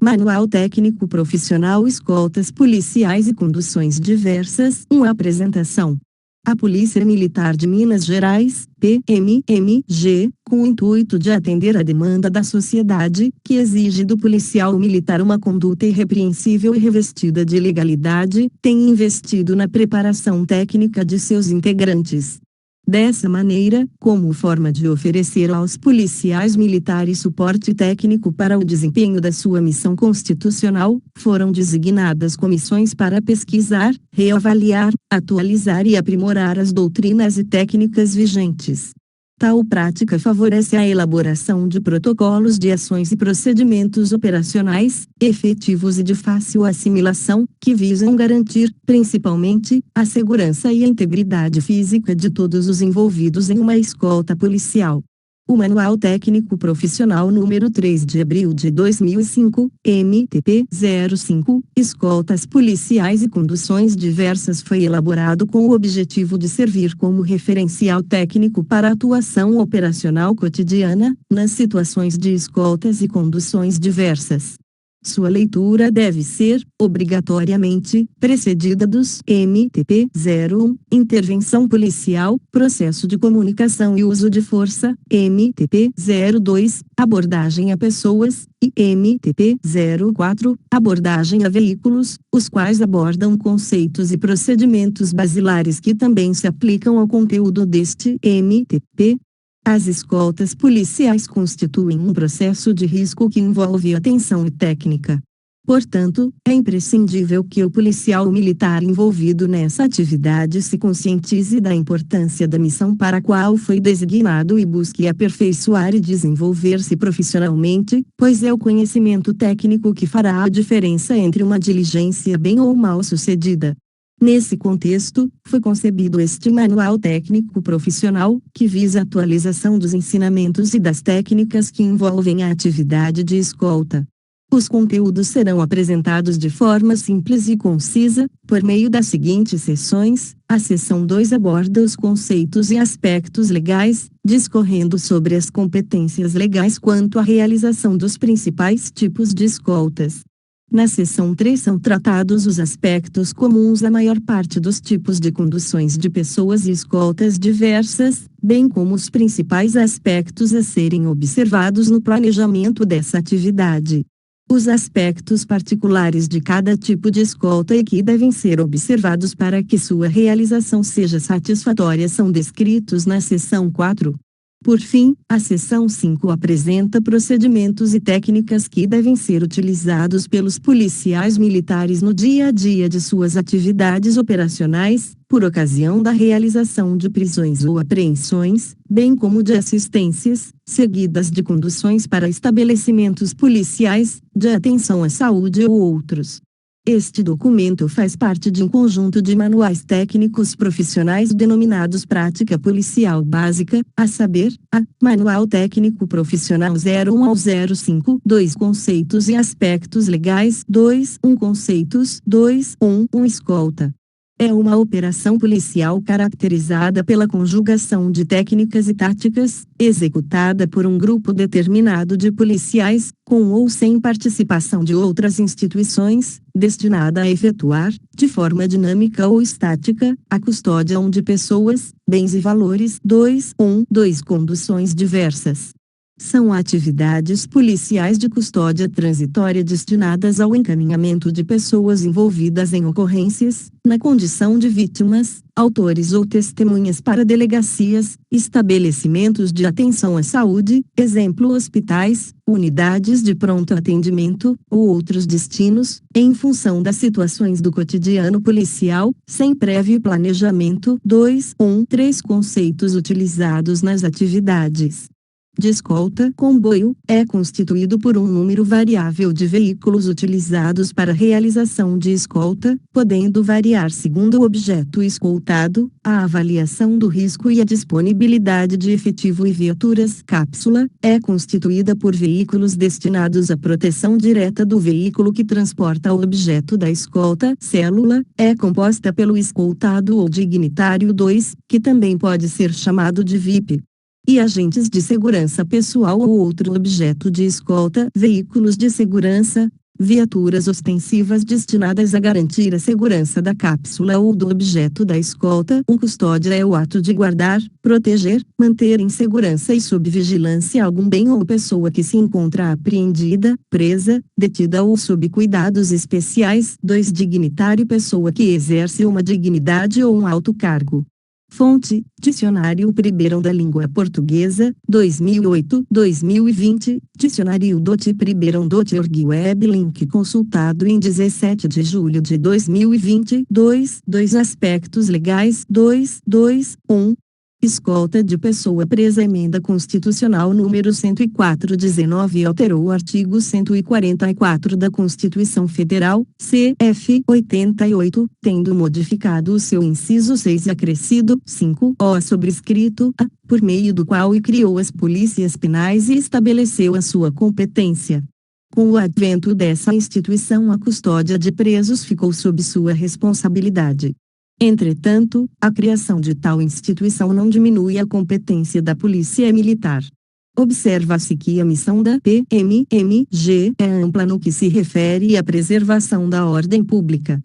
Manual Técnico Profissional Escoltas Policiais e Conduções Diversas. Uma apresentação. A Polícia Militar de Minas Gerais, PMMG, com o intuito de atender à demanda da sociedade, que exige do policial militar uma conduta irrepreensível e revestida de legalidade, tem investido na preparação técnica de seus integrantes. Dessa maneira, como forma de oferecer aos policiais militares suporte técnico para o desempenho da sua missão constitucional, foram designadas comissões para pesquisar, reavaliar, atualizar e aprimorar as doutrinas e técnicas vigentes. Tal prática favorece a elaboração de protocolos de ações e procedimentos operacionais, efetivos e de fácil assimilação, que visam garantir, principalmente, a segurança e a integridade física de todos os envolvidos em uma escolta policial. O Manual Técnico Profissional número 3 de abril de 2005, MTP 05, Escoltas Policiais e Conduções Diversas foi elaborado com o objetivo de servir como referencial técnico para a atuação operacional cotidiana, nas situações de escoltas e conduções diversas. Sua leitura deve ser, obrigatoriamente, precedida dos MTP 01, Intervenção Policial, Processo de Comunicação e Uso de Força, MTP 02, Abordagem a Pessoas, e MTP 04, Abordagem a Veículos, os quais abordam conceitos e procedimentos basilares que também se aplicam ao conteúdo deste MTP. As escoltas policiais constituem um processo de risco que envolve atenção e técnica. Portanto, é imprescindível que o policial militar envolvido nessa atividade se conscientize da importância da missão para a qual foi designado e busque aperfeiçoar e desenvolver-se profissionalmente, pois é o conhecimento técnico que fará a diferença entre uma diligência bem ou mal sucedida. Nesse contexto, foi concebido este Manual Técnico Profissional, que visa a atualização dos ensinamentos e das técnicas que envolvem a atividade de escolta. Os conteúdos serão apresentados de forma simples e concisa, por meio das seguintes seções. A seção 2 aborda os conceitos e aspectos legais, discorrendo sobre as competências legais quanto à realização dos principais tipos de escoltas. Na seção 3 são tratados os aspectos comuns à maior parte dos tipos de conduções de pessoas e escoltas diversas, bem como os principais aspectos a serem observados no planejamento dessa atividade. Os aspectos particulares de cada tipo de escolta e que devem ser observados para que sua realização seja satisfatória são descritos na seção 4. Por fim, a seção 5 apresenta procedimentos e técnicas que devem ser utilizados pelos policiais militares no dia a dia de suas atividades operacionais, por ocasião da realização de prisões ou apreensões, bem como de assistências, seguidas de conduções para estabelecimentos policiais, de atenção à saúde ou outros. Este documento faz parte de um conjunto de manuais técnicos profissionais denominados Prática Policial Básica, a saber, a Manual Técnico Profissional 01 ao 05, 2 Conceitos e Aspectos Legais, 2.1 Conceitos, 2.1 Escolta. É uma operação policial caracterizada pela conjugação de técnicas e táticas, executada por um grupo determinado de policiais, com ou sem participação de outras instituições, destinada a efetuar, de forma dinâmica ou estática, a custódia de pessoas, bens e valores. 2 Conduções diversas. São atividades policiais de custódia transitória destinadas ao encaminhamento de pessoas envolvidas em ocorrências, na condição de vítimas, autores ou testemunhas para delegacias, estabelecimentos de atenção à saúde, exemplo hospitais, unidades de pronto atendimento, ou outros destinos, em função das situações do cotidiano policial, sem prévio planejamento. 3 Conceitos utilizados nas atividades de escolta. Comboio é constituído por um número variável de veículos utilizados para realização de escolta, podendo variar segundo o objeto escoltado, a avaliação do risco e a disponibilidade de efetivo e viaturas. Cápsula é constituída por veículos destinados à proteção direta do veículo que transporta o objeto da escolta. Célula é composta pelo escoltado ou dignitário 2, que também pode ser chamado de VIP. E agentes de segurança pessoal ou outro objeto de escolta. Veículos de segurança. Viaturas ostensivas destinadas a garantir a segurança da cápsula ou do objeto da escolta. Custódia é o ato de guardar, proteger, manter em segurança e sob vigilância algum bem ou pessoa que se encontra apreendida, presa, detida ou sob cuidados especiais. 2. Dignitário, pessoa que exerce uma dignidade ou um alto cargo. Fonte: Dicionário Primeirão da Língua Portuguesa, 2008-2020, Dicionário Dot Primeirão .org. Web link consultado em 17 de julho de 2022. 2 aspectos legais. 1. Escolta de pessoa presa. Emenda Constitucional número 104/19 alterou o artigo 144 da Constituição Federal, CF 88, tendo modificado o seu inciso 6 e acrescido 5-O sobrescrito A, por meio do qual criou as polícias penais e estabeleceu a sua competência. Com o advento dessa instituição, a custódia de presos ficou sob sua responsabilidade. Entretanto, a criação de tal instituição não diminui a competência da Polícia Militar. Observa-se que a missão da PMMG é ampla no que se refere à preservação da ordem pública.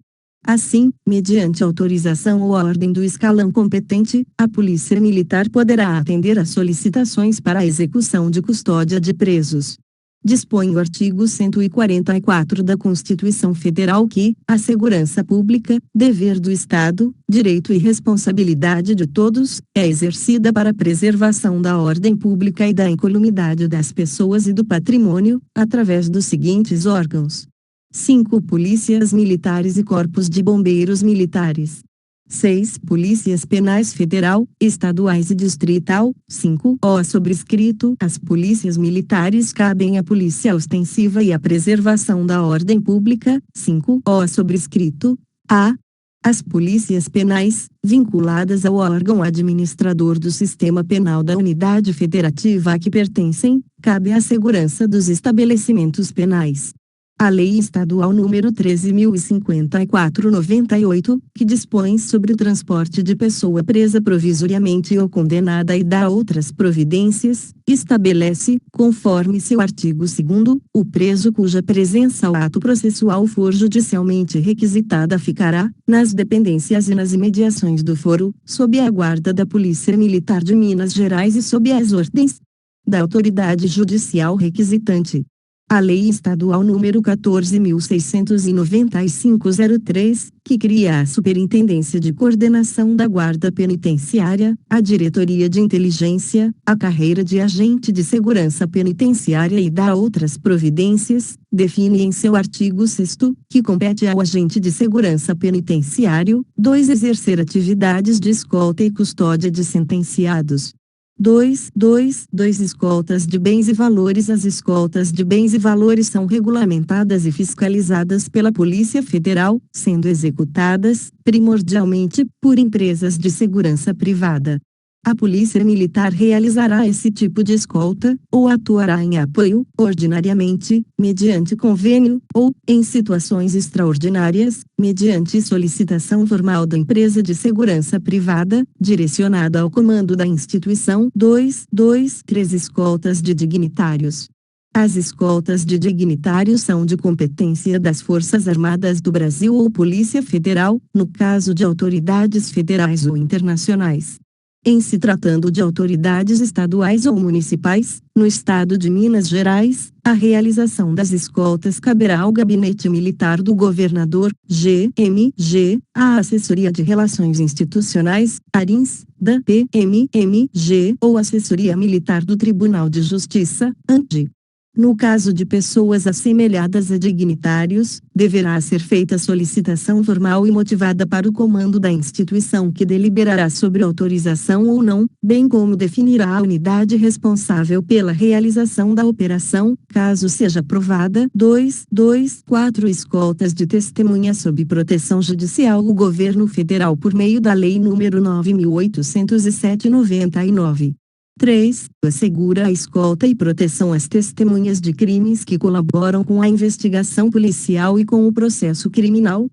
Assim, mediante autorização ou ordem do escalão competente, a Polícia Militar poderá atender às solicitações para a execução de custódia de presos. Dispõe o artigo 144 da Constituição Federal que a segurança pública, dever do Estado, direito e responsabilidade de todos, é exercida para a preservação da ordem pública e da incolumidade das pessoas e do patrimônio, através dos seguintes órgãos: 5. Polícias militares e corpos de bombeiros militares. 6. Polícias penais federal, estaduais e distrital. 5-O sobrescrito. As polícias militares cabem à polícia ostensiva e à preservação da ordem pública. 5-O sobrescrito. A. As polícias penais, vinculadas ao órgão administrador do sistema penal da unidade federativa a que pertencem, cabe à segurança dos estabelecimentos penais. A Lei Estadual nº 13.054/98, que dispõe sobre o transporte de pessoa presa provisoriamente ou condenada e dá outras providências, estabelece, conforme seu artigo 2º, o preso cuja presença ao ato processual for judicialmente requisitada ficará, nas dependências e nas imediações do foro, sob a guarda da Polícia Militar de Minas Gerais e sob as ordens da autoridade judicial requisitante. A Lei Estadual nº 14.695/03, que cria a Superintendência de Coordenação da Guarda Penitenciária, a Diretoria de Inteligência, a carreira de Agente de Segurança Penitenciária e dá outras providências, define em seu artigo 6º, que compete ao Agente de Segurança Penitenciário, 2. Exercer atividades de escolta e custódia de sentenciados. 2. Escoltas de bens e valores. As escoltas de bens e valores são regulamentadas e fiscalizadas pela Polícia Federal, sendo executadas, primordialmente, por empresas de segurança privada. A Polícia Militar realizará esse tipo de escolta, ou atuará em apoio, ordinariamente, mediante convênio, ou, em situações extraordinárias, mediante solicitação formal da empresa de segurança privada, direcionada ao comando da instituição. 3 Escoltas de dignitários. As escoltas de dignitários são de competência das Forças Armadas do Brasil ou Polícia Federal, no caso de autoridades federais ou internacionais. Em se tratando de autoridades estaduais ou municipais, no estado de Minas Gerais, a realização das escoltas caberá ao Gabinete Militar do Governador, GMG, à Assessoria de Relações Institucionais, ARINS, da PMMG ou Assessoria Militar do Tribunal de Justiça, ANTI. No caso de pessoas assemelhadas a dignitários, deverá ser feita solicitação formal e motivada para o comando da instituição que deliberará sobre autorização ou não, bem como definirá a unidade responsável pela realização da operação, caso seja aprovada. 4 Escoltas de testemunha sob proteção judicial. O Governo Federal, por meio da Lei nº 9.807/99. 3. Assegura a escolta e proteção às testemunhas de crimes que colaboram com a investigação policial e com o processo criminal.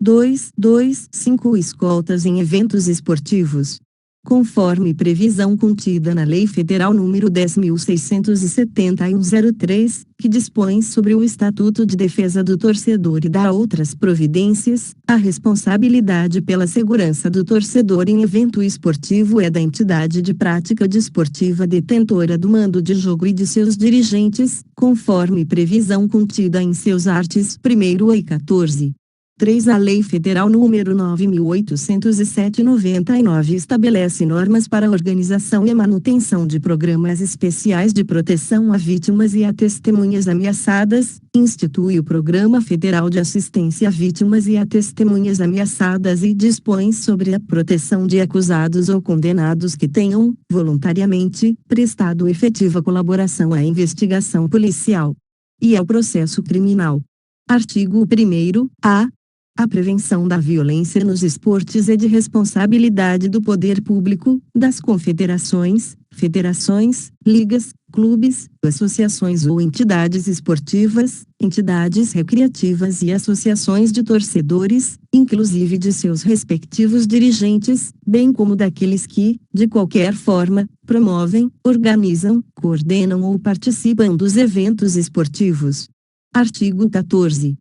5 Escoltas em eventos esportivos. conforme previsão contida na Lei Federal nº 10.671/03, que dispõe sobre o Estatuto de Defesa do Torcedor e dá outras providências, a responsabilidade pela segurança do torcedor em evento esportivo é da entidade de prática desportiva detentora do mando de jogo e de seus dirigentes, conforme previsão contida em seus artigos 1º e 14. 3. A Lei Federal nº 9.807/99 estabelece normas para a organização e manutenção de programas especiais de proteção a vítimas e a testemunhas ameaçadas, institui o Programa Federal de Assistência a Vítimas e a Testemunhas Ameaçadas e dispõe sobre a proteção de acusados ou condenados que tenham, voluntariamente, prestado efetiva colaboração à investigação policial e ao processo criminal. Artigo 1º-A. A prevenção da violência nos esportes é de responsabilidade do poder público, das confederações, federações, ligas, clubes, associações ou entidades esportivas, entidades recreativas e associações de torcedores, inclusive de seus respectivos dirigentes, bem como daqueles que, de qualquer forma, promovem, organizam, coordenam ou participam dos eventos esportivos. Artigo 14.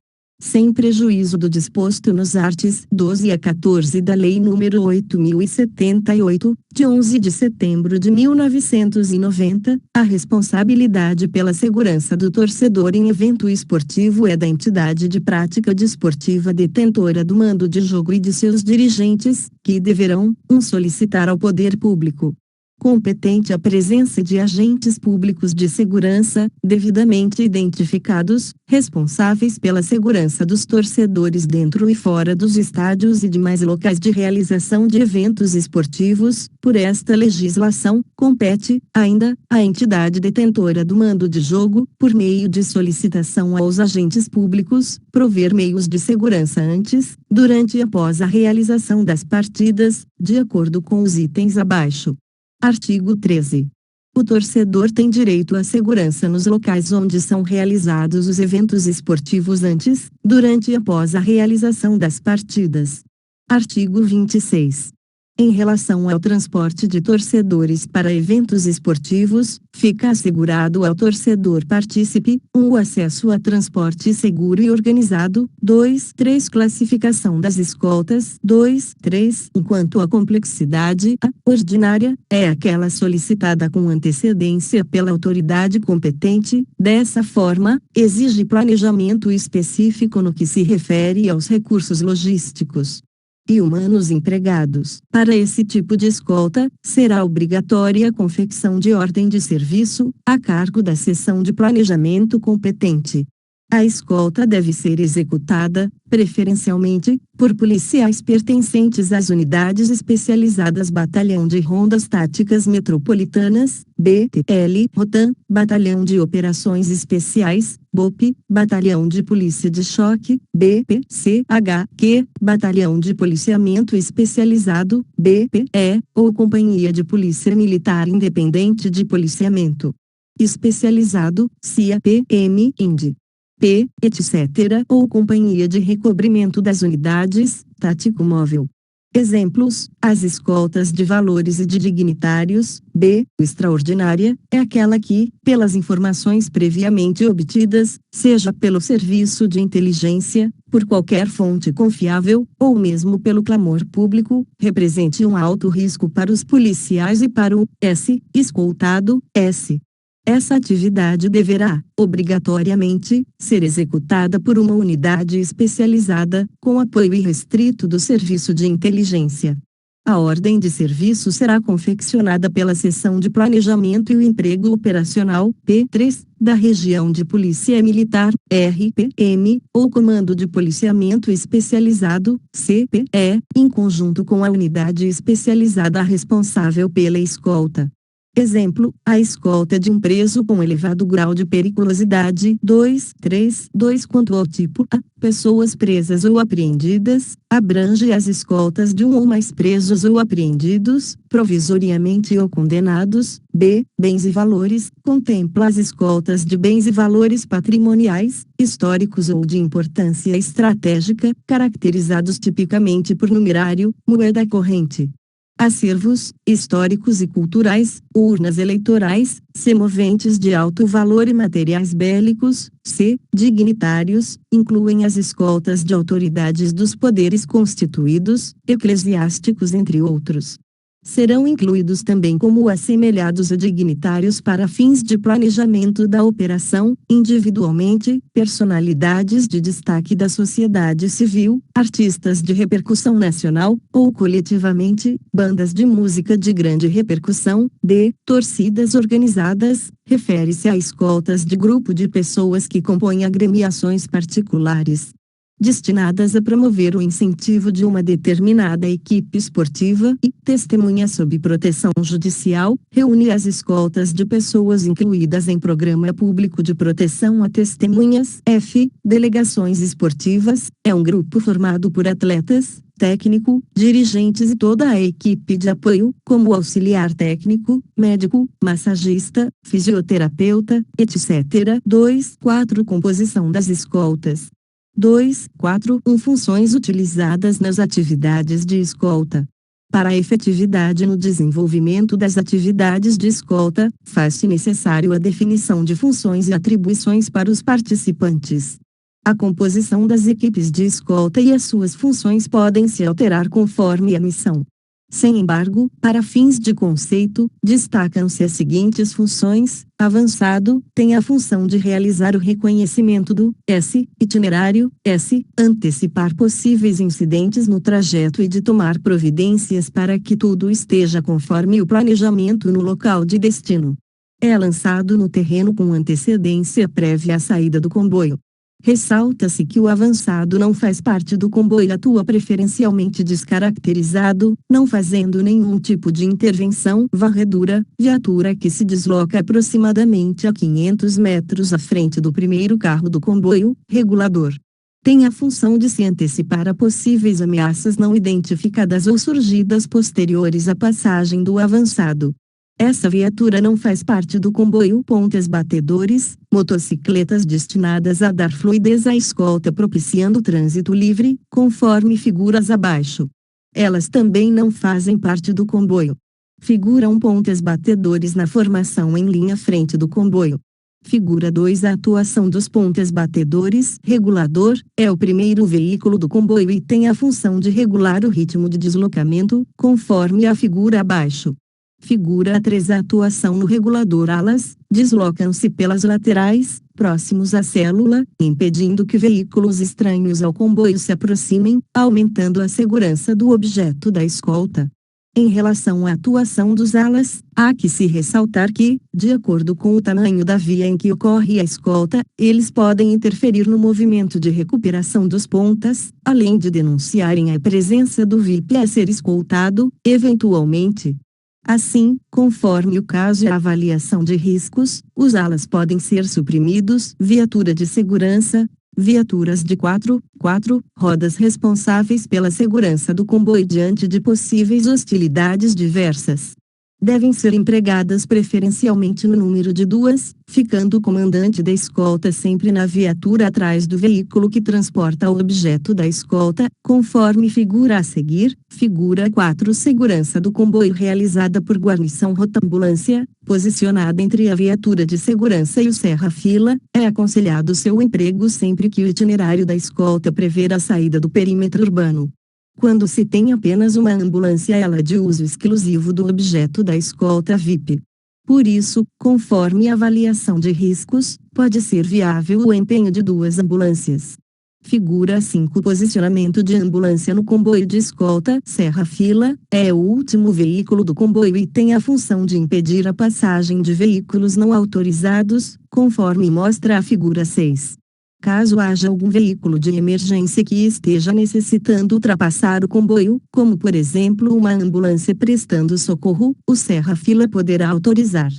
Sem prejuízo do disposto nos artigos 12 a 14 da Lei nº 8.078, de 11 de setembro de 1990, a responsabilidade pela segurança do torcedor em evento esportivo é da entidade de prática desportiva detentora do mando de jogo e de seus dirigentes, que deverão, solicitar ao poder público competente a presença de agentes públicos de segurança, devidamente identificados, responsáveis pela segurança dos torcedores dentro e fora dos estádios e demais locais de realização de eventos esportivos. Por esta legislação, compete, ainda, à entidade detentora do mando de jogo, por meio de solicitação aos agentes públicos, prover meios de segurança antes, durante e após a realização das partidas, de acordo com os itens abaixo. Artigo 13. O torcedor tem direito à segurança nos locais onde são realizados os eventos esportivos antes, durante e após a realização das partidas. Artigo 26. Em relação ao transporte de torcedores para eventos esportivos, fica assegurado ao torcedor partícipe, o acesso a transporte seguro e organizado. 2. 3. Classificação das escoltas. 2. 3. Enquanto a complexidade, a ordinária, é aquela solicitada com antecedência pela autoridade competente, dessa forma, exige planejamento específico no que se refere aos recursos logísticos e humanos empregados. Para esse tipo de escolta, será obrigatória a confecção de ordem de serviço, a cargo da seção de planejamento competente. A escolta deve ser executada, preferencialmente, por policiais pertencentes às unidades especializadas Batalhão de Rondas Táticas Metropolitanas, BTL, Rotan, Batalhão de Operações Especiais, BOP, Batalhão de Polícia de Choque, BPCH, Batalhão de Policiamento Especializado, BPE, ou Companhia de Polícia Militar Independente de Policiamento Especializado, CIA-PM, IND. etc., ou Companhia de Recobrimento das Unidades, Tático Móvel. Exemplos: as escoltas de valores e de dignitários. Extraordinária, é aquela que, pelas informações previamente obtidas, seja pelo serviço de inteligência, por qualquer fonte confiável, ou mesmo pelo clamor público, represente um alto risco para os policiais e para o escoltado. Essa atividade deverá, obrigatoriamente, ser executada por uma unidade especializada, com apoio irrestrito do Serviço de Inteligência. A ordem de serviço será confeccionada pela Seção de Planejamento e Emprego Operacional, P3, da Região de Polícia Militar, RPM, ou Comando de Policiamento Especializado, CPE, em conjunto com a unidade especializada responsável pela escolta. Exemplo: a escolta de um preso com elevado grau de periculosidade. 2. Quanto ao tipo A, pessoas presas ou apreendidas, abrange as escoltas de um ou mais presos ou apreendidos, provisoriamente ou condenados. Bens e valores, contempla as escoltas de bens e valores patrimoniais, históricos ou de importância estratégica, caracterizados tipicamente por numerário, moeda corrente. acervos históricos e culturais, urnas eleitorais, semoventes de alto valor e materiais bélicos. C. Dignitários, incluem as escoltas de autoridades dos poderes constituídos, eclesiásticos entre outros. Serão incluídos também como assemelhados a dignitários para fins de planejamento da operação, individualmente, personalidades de destaque da sociedade civil, artistas de repercussão nacional, ou coletivamente, bandas de música de grande repercussão. D. Torcidas organizadas, refere-se a escoltas de grupo de pessoas que compõem agremiações particulares, destinadas a promover o incentivo de uma determinada equipe esportiva. E testemunha sob proteção judicial, reúne as escoltas de pessoas incluídas em programa público de proteção a testemunhas. F. Delegações esportivas, é um grupo formado por atletas, técnico, dirigentes e toda a equipe de apoio, como auxiliar técnico, médico, massagista, fisioterapeuta, etc. 2. 4. Composição das escoltas. 2.4.1 Funções utilizadas nas atividades de escolta. Para a efetividade no desenvolvimento das atividades de escolta, faz-se necessário a definição de funções e atribuições para os participantes. A composição das equipes de escolta e as suas funções podem se alterar conforme a missão. Sem embargo, para fins de conceito, destacam-se as seguintes funções. Avançado, tem a função de realizar o reconhecimento do S. itinerário, S. antecipar possíveis incidentes no trajeto e de tomar providências para que tudo esteja conforme o planejamento no local de destino. É lançado no terreno com antecedência prévia à saída do comboio. Ressalta-se que o avançado não faz parte do comboio e atua preferencialmente descaracterizado, não fazendo nenhum tipo de intervenção. Varredura, viatura que se desloca aproximadamente a 500 metros à frente do primeiro carro do comboio. Regulador, tem a função de se antecipar a possíveis ameaças não identificadas ou surgidas posteriores à passagem do avançado. Essa viatura não faz parte do comboio. Pontes batedores, motocicletas destinadas a dar fluidez à escolta propiciando o trânsito livre, conforme figuras abaixo. Elas também não fazem parte do comboio. Figuram pontes batedores na formação em linha frente do comboio. Figura 2. A atuação dos pontes batedores. Regulador, é o primeiro veículo do comboio e tem a função de regular o ritmo de deslocamento, conforme a figura abaixo. Figura 3. A atuação no regulador. Alas, deslocam-se pelas laterais, próximos à célula, impedindo que veículos estranhos ao comboio se aproximem, aumentando a segurança do objeto da escolta. Em relação à atuação dos alas, há que se ressaltar que, de acordo com o tamanho da via em que ocorre a escolta, eles podem interferir no movimento de recuperação dos pontas, além de denunciarem a presença do VIP a ser escoltado, eventualmente. Assim, conforme o caso e a avaliação de riscos, os alas podem ser suprimidos. Viatura de segurança, viaturas de 4 rodas responsáveis pela segurança do comboio diante de possíveis hostilidades diversas. Devem ser empregadas preferencialmente no número de 2, ficando o comandante da escolta sempre na viatura atrás do veículo que transporta o objeto da escolta, conforme figura a seguir. Figura 4. Segurança do comboio realizada por guarnição rotambulância, posicionada entre a viatura de segurança e o serra-fila, é aconselhado seu emprego sempre que o itinerário da escolta prever a saída do perímetro urbano. Quando se tem apenas uma ambulância, ela é de uso exclusivo do objeto da escolta VIP. Por isso, conforme a avaliação de riscos, pode ser viável o empenho de 2 ambulâncias. Figura 5. Posicionamento de ambulância no comboio de escolta. Serra-fila, é o último veículo do comboio e tem a função de impedir a passagem de veículos não autorizados, conforme mostra a figura 6. Caso haja algum veículo de emergência que esteja necessitando ultrapassar o comboio, como por exemplo uma ambulância prestando socorro, o serra-fila poderá autorizar.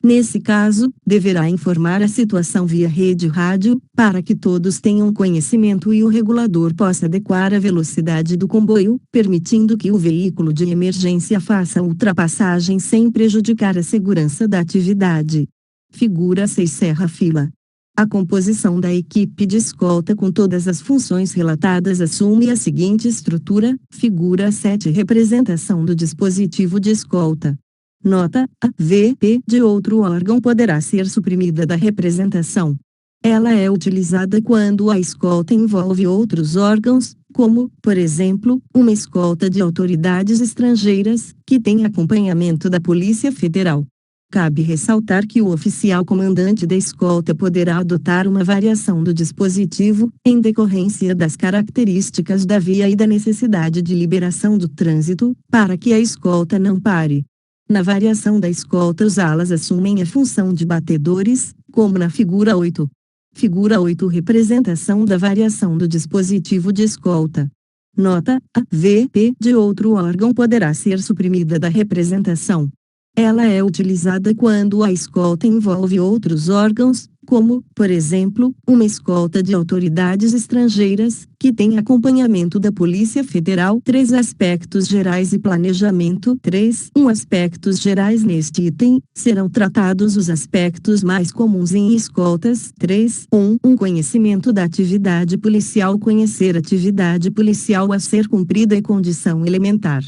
Nesse caso, deverá informar a situação via rede rádio, para que todos tenham conhecimento e o regulador possa adequar a velocidade do comboio, permitindo que o veículo de emergência faça a ultrapassagem sem prejudicar a segurança da atividade. Figura 6. Serra-fila. A composição da equipe de escolta com todas as funções relatadas assume a seguinte estrutura: figura 7, representação do dispositivo de escolta. Nota: a VP de outro órgão poderá ser suprimida da representação. Ela é utilizada quando a escolta envolve outros órgãos, como, por exemplo, uma escolta de autoridades estrangeiras, que tem acompanhamento da Polícia Federal. Cabe ressaltar que o oficial comandante da escolta poderá adotar uma variação do dispositivo, em decorrência das características da via e da necessidade de liberação do trânsito, para que a escolta não pare. Na variação da escolta, os alas assumem a função de batedores, como na figura 8. Figura 8, representação da variação do dispositivo de escolta. Nota: a VP de outro órgão poderá ser suprimida da representação. Ela é utilizada quando a escolta envolve outros órgãos, como, por exemplo, uma escolta de autoridades estrangeiras, que tem acompanhamento da Polícia Federal. 3 Aspectos gerais e planejamento. 3.1 Aspectos gerais. Neste item, serão tratados os aspectos mais comuns em escoltas. 3.1 Conhecimento da atividade policial. Conhecer a atividade policial a ser cumprida é condição elementar.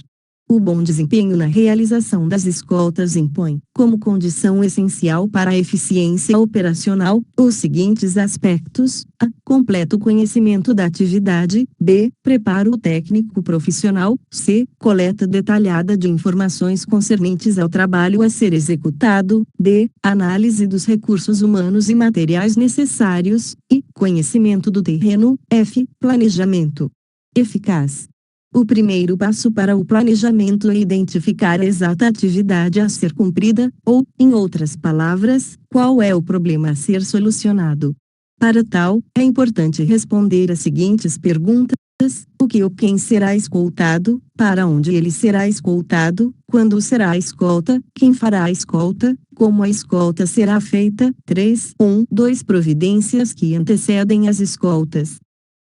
O bom desempenho na realização das escoltas impõe, como condição essencial para a eficiência operacional, os seguintes aspectos: a. Completo conhecimento da atividade. B. Preparo técnico profissional. C. Coleta detalhada de informações concernentes ao trabalho a ser executado. D. Análise dos recursos humanos e materiais necessários. E. Conhecimento do terreno. F. Planejamento eficaz. O primeiro passo para o planejamento é identificar a exata atividade a ser cumprida, ou, em outras palavras, qual é o problema a ser solucionado. Para tal, é importante responder as seguintes perguntas: o que ou quem será escoltado, para onde ele será escoltado, quando será a escolta, quem fará a escolta, como a escolta será feita. 3.1.2 Providências que antecedem as escoltas.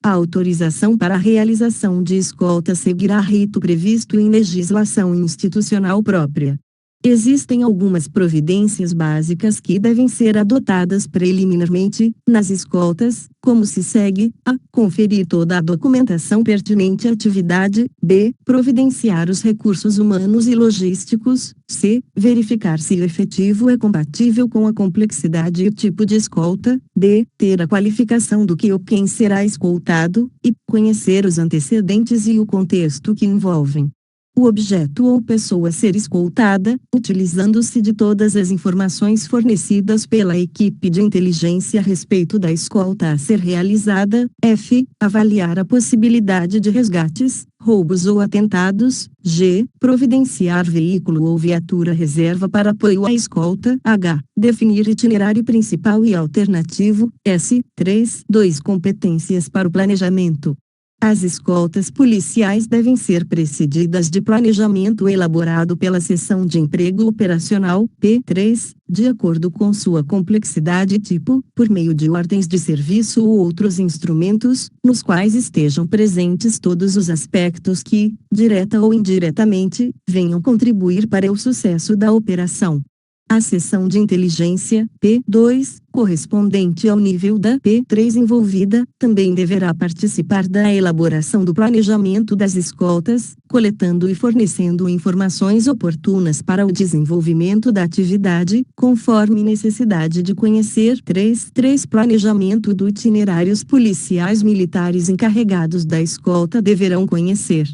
A autorização para a realização de escolta seguirá rito previsto em legislação institucional própria. Existem algumas providências básicas que devem ser adotadas preliminarmente, nas escoltas, como se segue: a. Conferir toda a documentação pertinente à atividade. B. Providenciar os recursos humanos e logísticos. C. Verificar se o efetivo é compatível com a complexidade e o tipo de escolta. D. Ter a qualificação do que ou quem será escoltado, e conhecer os antecedentes e o contexto que envolvem o objeto ou pessoa a ser escoltada, utilizando-se de todas as informações fornecidas pela equipe de inteligência a respeito da escolta a ser realizada. F. Avaliar a possibilidade de resgates, roubos ou atentados. G. Providenciar veículo ou viatura reserva para apoio à escolta. H. Definir itinerário principal e alternativo. S. 3.2 Competências para o planejamento. As escoltas policiais devem ser precedidas de planejamento elaborado pela Seção de Emprego Operacional, P3, de acordo com sua complexidade e tipo, por meio de ordens de serviço ou outros instrumentos, nos quais estejam presentes todos os aspectos que, direta ou indiretamente, venham contribuir para o sucesso da operação. A seção de inteligência, P2, correspondente ao nível da P3 envolvida, também deverá participar da elaboração do planejamento das escoltas, coletando e fornecendo informações oportunas para o desenvolvimento da atividade, conforme necessidade de conhecer. 3. Planejamento do itinerários policiais militares encarregados da escolta deverão conhecer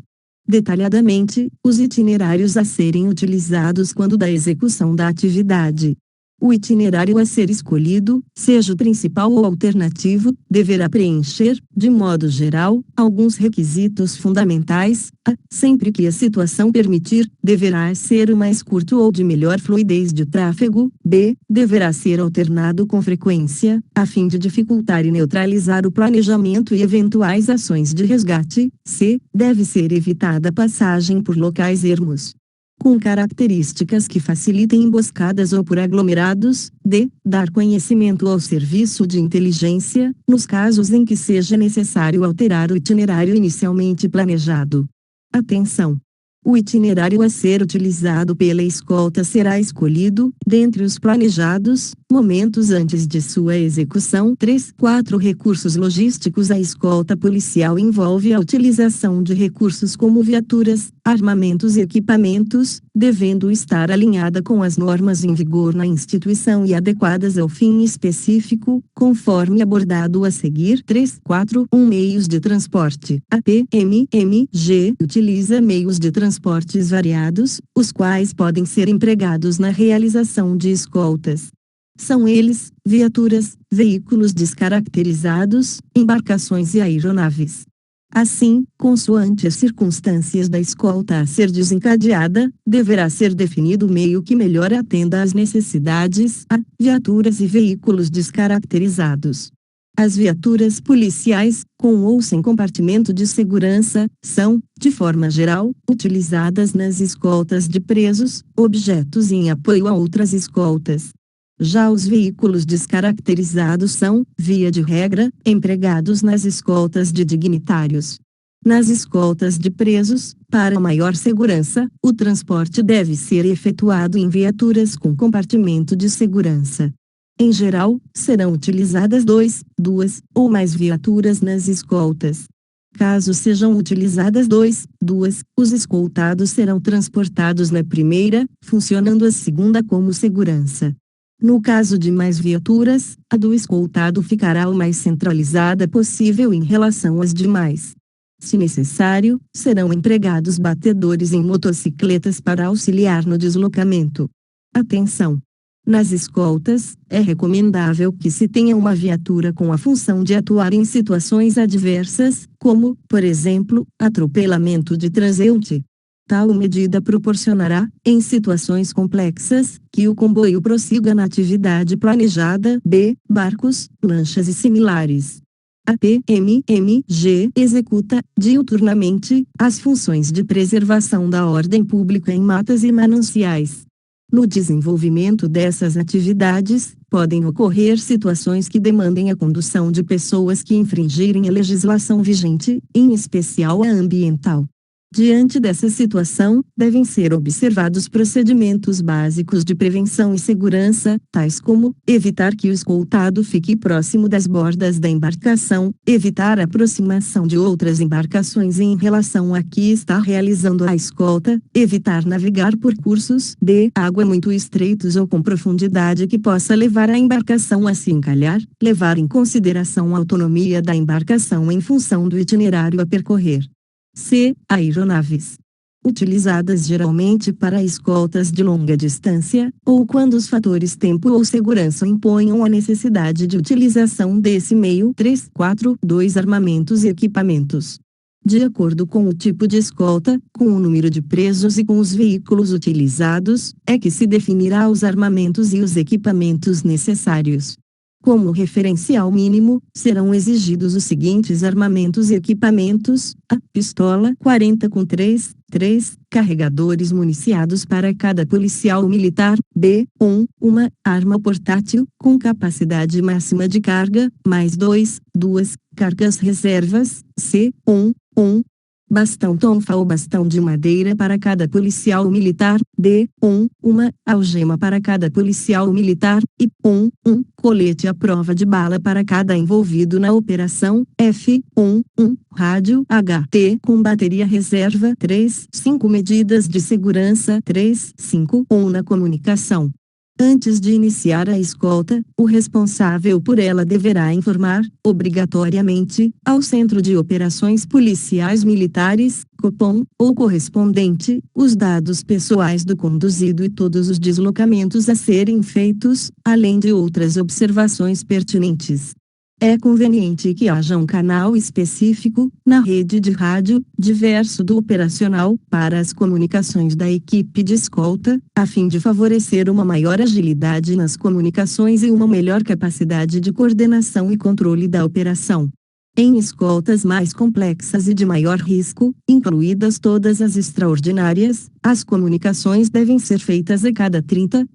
detalhadamente os itinerários a serem utilizados quando da execução da atividade. O itinerário a ser escolhido, seja o principal ou alternativo, deverá preencher, de modo geral, alguns requisitos fundamentais. A. Sempre que a situação permitir, deverá ser o mais curto ou de melhor fluidez de tráfego. B. Deverá ser alternado com frequência, a fim de dificultar e neutralizar o planejamento e eventuais ações de resgate. C. Deve ser evitada a passagem por locais ermos, com características que facilitem emboscadas ou por aglomerados. D. Dar conhecimento ao serviço de inteligência, nos casos em que seja necessário alterar o itinerário inicialmente planejado. Atenção! O itinerário a ser utilizado pela escolta será escolhido, dentre os planejados, momentos antes de sua execução. 3. 4. Recursos logísticos. A escolta policial envolve a utilização de recursos como viaturas, armamentos e equipamentos, devendo estar alinhada com as normas em vigor na instituição e adequadas ao fim específico, conforme abordado a seguir. 3. 4. Meios de transporte. A PMMG utiliza meios de transportes variados, os quais podem ser empregados na realização de escoltas. São eles, viaturas, veículos descaracterizados, embarcações e aeronaves. Assim, consoante as circunstâncias da escolta a ser desencadeada, deverá ser definido o meio que melhor atenda às necessidades. A. Viaturas e veículos descaracterizados. As viaturas policiais, com ou sem compartimento de segurança, são, de forma geral, utilizadas nas escoltas de presos, objetos e em apoio a outras escoltas. Já os veículos descaracterizados são, via de regra, empregados nas escoltas de dignitários. Nas escoltas de presos, para maior segurança, o transporte deve ser efetuado em viaturas com compartimento de segurança. Em geral, serão utilizadas duas ou mais viaturas nas escoltas. Caso sejam utilizadas duas, os escoltados serão transportados na primeira, funcionando a segunda como segurança. No caso de mais viaturas, a do escoltado ficará o mais centralizada possível em relação às demais. Se necessário, serão empregados batedores em motocicletas para auxiliar no deslocamento. Atenção! Nas escoltas, é recomendável que se tenha uma viatura com a função de atuar em situações adversas, como, por exemplo, atropelamento de transeunte. Tal medida proporcionará, em situações complexas, que o comboio prossiga na atividade planejada. B. Barcos, lanchas e similares. A PMMG executa, diuturnamente, as funções de preservação da ordem pública em matas e mananciais. No desenvolvimento dessas atividades, podem ocorrer situações que demandem a condução de pessoas que infringirem a legislação vigente, em especial a ambiental. Diante dessa situação, devem ser observados procedimentos básicos de prevenção e segurança, tais como evitar que o escoltado fique próximo das bordas da embarcação, evitar a aproximação de outras embarcações em relação a que está realizando a escolta, evitar navegar por cursos de água muito estreitos ou com profundidade que possa levar a embarcação a se encalhar, levar em consideração a autonomia da embarcação em função do itinerário a percorrer. C. Aeronaves. Utilizadas geralmente para escoltas de longa distância, ou quando os fatores tempo ou segurança imponham a necessidade de utilização desse meio. 3. 4. 2. Armamentos e equipamentos. De acordo com o tipo de escolta, com o número de presos e com os veículos utilizados, é que se definirá os armamentos e os equipamentos necessários. Como referencial mínimo, serão exigidos os seguintes armamentos e equipamentos: a pistola 40 com 3 carregadores municiados para cada policial militar. B. Uma arma portátil, com capacidade máxima de carga, mais duas cargas reservas. C. Bastão tonfa ou bastão de madeira para cada policial militar. D. Uma algema para cada policial militar. E colete à prova de bala para cada envolvido na operação. F. Rádio HT com bateria reserva. 3. 5 medidas de segurança. 3. 5. Na comunicação. Antes de iniciar a escolta, o responsável por ela deverá informar, obrigatoriamente, ao Centro de Operações Policiais Militares, COPOM, ou correspondente, os dados pessoais do conduzido e todos os deslocamentos a serem feitos, além de outras observações pertinentes. É conveniente que haja um canal específico, na rede de rádio, diverso do operacional, para as comunicações da equipe de escolta, a fim de favorecer uma maior agilidade nas comunicações e uma melhor capacidade de coordenação e controle da operação. Em escoltas mais complexas e de maior risco, incluídas todas as extraordinárias, as comunicações devem ser feitas a cada 30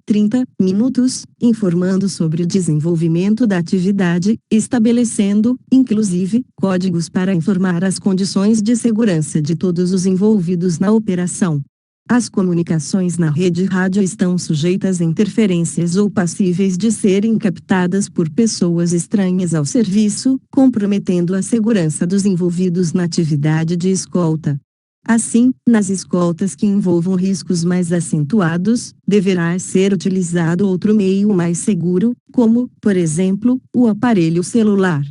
minutos, informando sobre o desenvolvimento da atividade, estabelecendo, inclusive, códigos para informar as condições de segurança de todos os envolvidos na operação. As comunicações na rede rádio estão sujeitas a interferências ou passíveis de serem captadas por pessoas estranhas ao serviço, comprometendo a segurança dos envolvidos na atividade de escolta. Assim, nas escoltas que envolvam riscos mais acentuados, deverá ser utilizado outro meio mais seguro, como, por exemplo, o aparelho celular.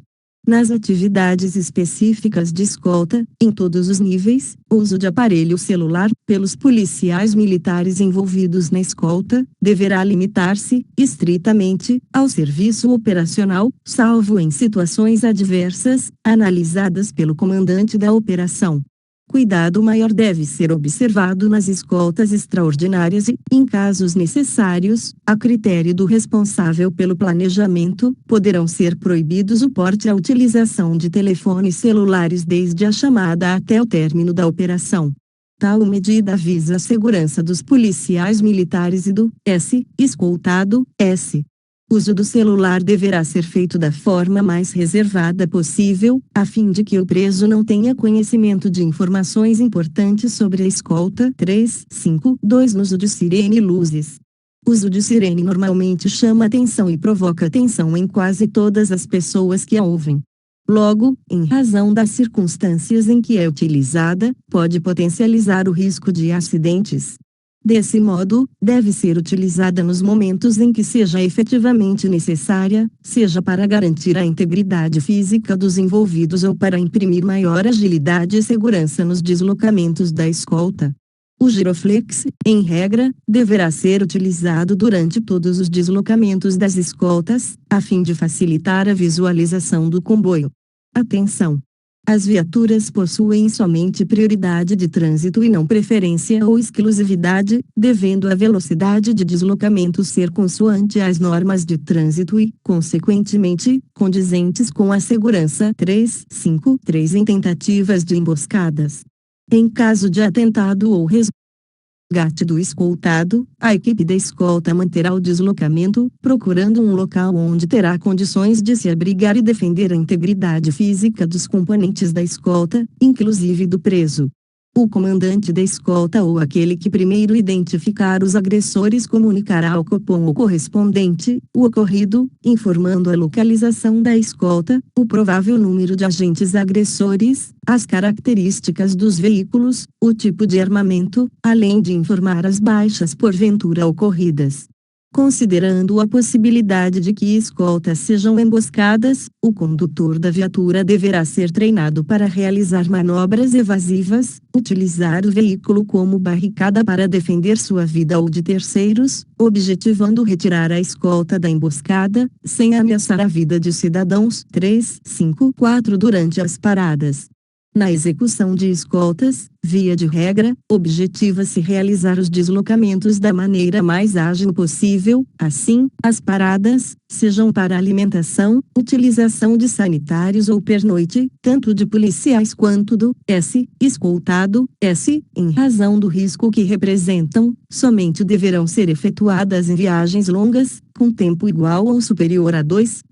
Nas atividades específicas de escolta, em todos os níveis, o uso de aparelho celular, pelos policiais militares envolvidos na escolta, deverá limitar-se, estritamente, ao serviço operacional, salvo em situações adversas, analisadas pelo comandante da operação. Cuidado maior deve ser observado nas escoltas extraordinárias e, em casos necessários, a critério do responsável pelo planejamento, poderão ser proibidos o porte e a utilização de telefones celulares desde a chamada até o término da operação. Tal medida visa a segurança dos policiais militares e do escoltado. O uso do celular deverá ser feito da forma mais reservada possível, a fim de que o preso não tenha conhecimento de informações importantes sobre a escolta. 3.5.2 No uso de sirene e luzes. O uso de sirene normalmente chama atenção e provoca tensão em quase todas as pessoas que a ouvem. Logo, em razão das circunstâncias em que é utilizada, pode potencializar o risco de acidentes. Desse modo, deve ser utilizada nos momentos em que seja efetivamente necessária, seja para garantir a integridade física dos envolvidos ou para imprimir maior agilidade e segurança nos deslocamentos da escolta. O giroflex, em regra, deverá ser utilizado durante todos os deslocamentos das escoltas, a fim de facilitar a visualização do comboio. Atenção! As viaturas possuem somente prioridade de trânsito e não preferência ou exclusividade, devendo a velocidade de deslocamento ser consoante às normas de trânsito e, consequentemente, condizentes com a segurança. 3.5.3 Em tentativas de emboscadas. Em caso de atentado ou resgate do escoltado, a equipe da escolta manterá o deslocamento, procurando um local onde terá condições de se abrigar e defender a integridade física dos componentes da escolta, inclusive do preso. O comandante da escolta ou aquele que primeiro identificar os agressores comunicará ao Copom o correspondente, o ocorrido, informando a localização da escolta, o provável número de agentes agressores, as características dos veículos, o tipo de armamento, além de informar as baixas porventura ocorridas. Considerando a possibilidade de que escoltas sejam emboscadas, o condutor da viatura deverá ser treinado para realizar manobras evasivas, utilizar o veículo como barricada para defender sua vida ou de terceiros, objetivando retirar a escolta da emboscada, sem ameaçar a vida de cidadãos. 3.5.4 Durante as paradas. Na execução de escoltas, via de regra, objetiva-se realizar os deslocamentos da maneira mais ágil possível, assim, as paradas, sejam para alimentação, utilização de sanitários ou pernoite, tanto de policiais quanto do escoltado, em razão do risco que representam, somente deverão ser efetuadas em viagens longas, com tempo igual ou superior a 2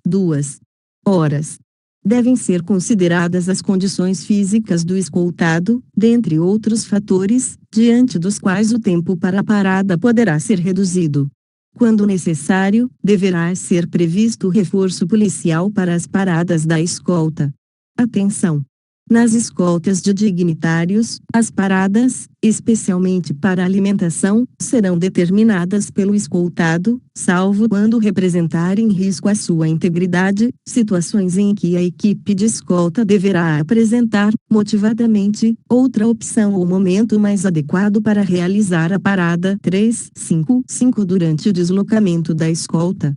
horas. Devem ser consideradas as condições físicas do escoltado, dentre outros fatores, diante dos quais o tempo para a parada poderá ser reduzido. Quando necessário, deverá ser previsto reforço policial para as paradas da escolta. Atenção! Nas escoltas de dignitários, as paradas, especialmente para alimentação, serão determinadas pelo escoltado, salvo quando representarem risco à sua integridade, situações em que a equipe de escolta deverá apresentar, motivadamente, outra opção ou momento mais adequado para realizar a parada. 3.5.5 Durante o deslocamento da escolta.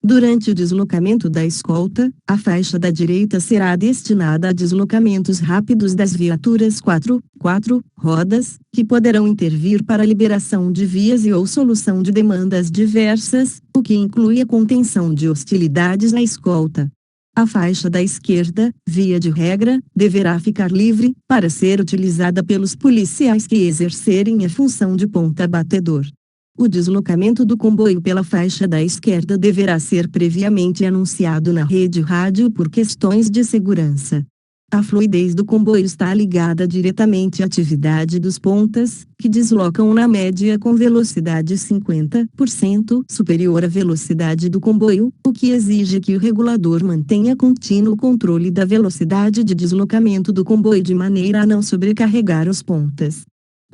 Durante o deslocamento da escolta, a faixa da direita será destinada a deslocamentos rápidos das viaturas 4 rodas, que poderão intervir para a liberação de vias e ou solução de demandas diversas, o que inclui a contenção de hostilidades na escolta. A faixa da esquerda, via de regra, deverá ficar livre, para ser utilizada pelos policiais que exercerem a função de ponta-batedor. O deslocamento do comboio pela faixa da esquerda deverá ser previamente anunciado na rede rádio por questões de segurança. A fluidez do comboio está ligada diretamente à atividade dos pontas, que deslocam na média com velocidade 50% superior à velocidade do comboio, o que exige que o regulador mantenha contínuo controle da velocidade de deslocamento do comboio de maneira a não sobrecarregar os pontas.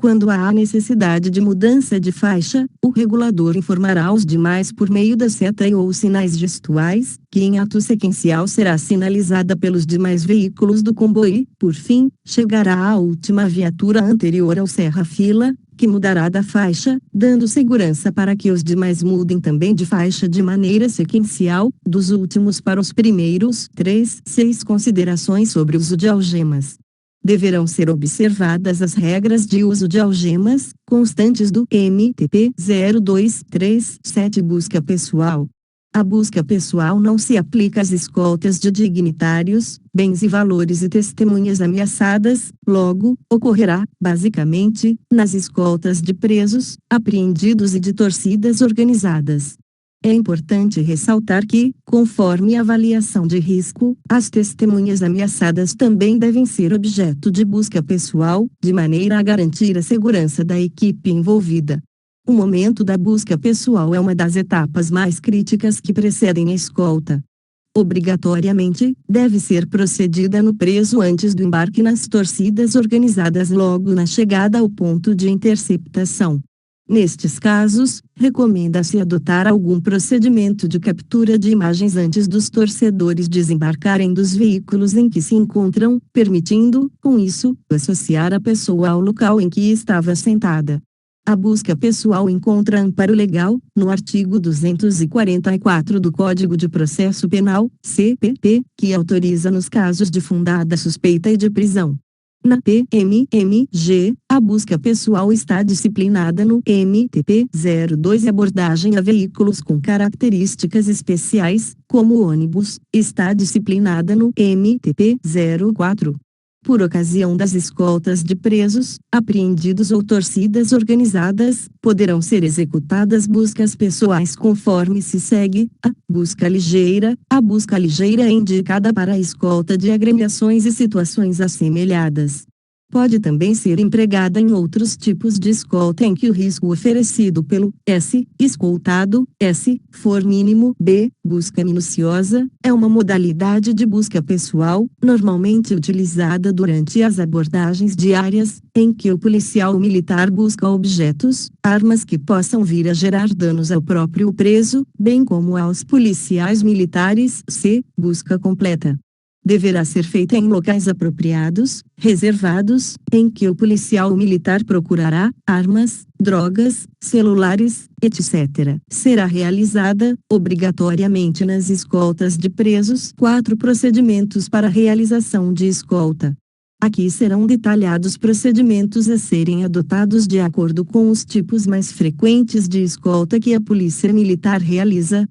Quando há necessidade de mudança de faixa, o regulador informará os demais por meio da seta e ou sinais gestuais, que em ato sequencial será sinalizada pelos demais veículos do comboio e, por fim, chegará a última viatura anterior ao serra-fila, que mudará da faixa, dando segurança para que os demais mudem também de faixa de maneira sequencial, dos últimos para os primeiros. 6 Considerações sobre o uso de algemas. Deverão ser observadas as regras de uso de algemas, constantes do MTP 0237 Busca pessoal. A busca pessoal não se aplica às escoltas de dignitários, bens e valores e testemunhas ameaçadas, logo, ocorrerá, basicamente, nas escoltas de presos, apreendidos e de torcidas organizadas. É importante ressaltar que, conforme a avaliação de risco, as testemunhas ameaçadas também devem ser objeto de busca pessoal, de maneira a garantir a segurança da equipe envolvida. O momento da busca pessoal é uma das etapas mais críticas que precedem a escolta. Obrigatoriamente, deve ser procedida no preso antes do embarque nas torcidas organizadas logo na chegada ao ponto de interceptação. Nestes casos, recomenda-se adotar algum procedimento de captura de imagens antes dos torcedores desembarcarem dos veículos em que se encontram, permitindo, com isso, associar a pessoa ao local em que estava sentada. A busca pessoal encontra amparo legal, no artigo 244 do Código de Processo Penal, CPP, que autoriza nos casos de fundada suspeita e de prisão. Na PMMG, a busca pessoal está disciplinada no MTP 02 e abordagem a veículos com características especiais, como ônibus, está disciplinada no MTP 04. Por ocasião das escoltas de presos, apreendidos ou torcidas organizadas, poderão ser executadas buscas pessoais conforme se segue: a busca ligeira. A busca ligeira é indicada para a escolta de agremiações e situações assemelhadas. Pode também ser empregada em outros tipos de escolta em que o risco oferecido pelo escoltado for mínimo. Busca minuciosa é uma modalidade de busca pessoal, normalmente utilizada durante as abordagens diárias, em que o policial militar busca objetos, armas que possam vir a gerar danos ao próprio preso, bem como aos policiais militares. Busca completa deverá ser feita em locais apropriados, reservados, em que o policial militar procurará armas, drogas, celulares, etc. Será realizada, obrigatoriamente nas escoltas de presos, 4 procedimentos para a realização de escolta. Aqui serão detalhados procedimentos a serem adotados de acordo com os tipos mais frequentes de escolta que a Polícia Militar realiza.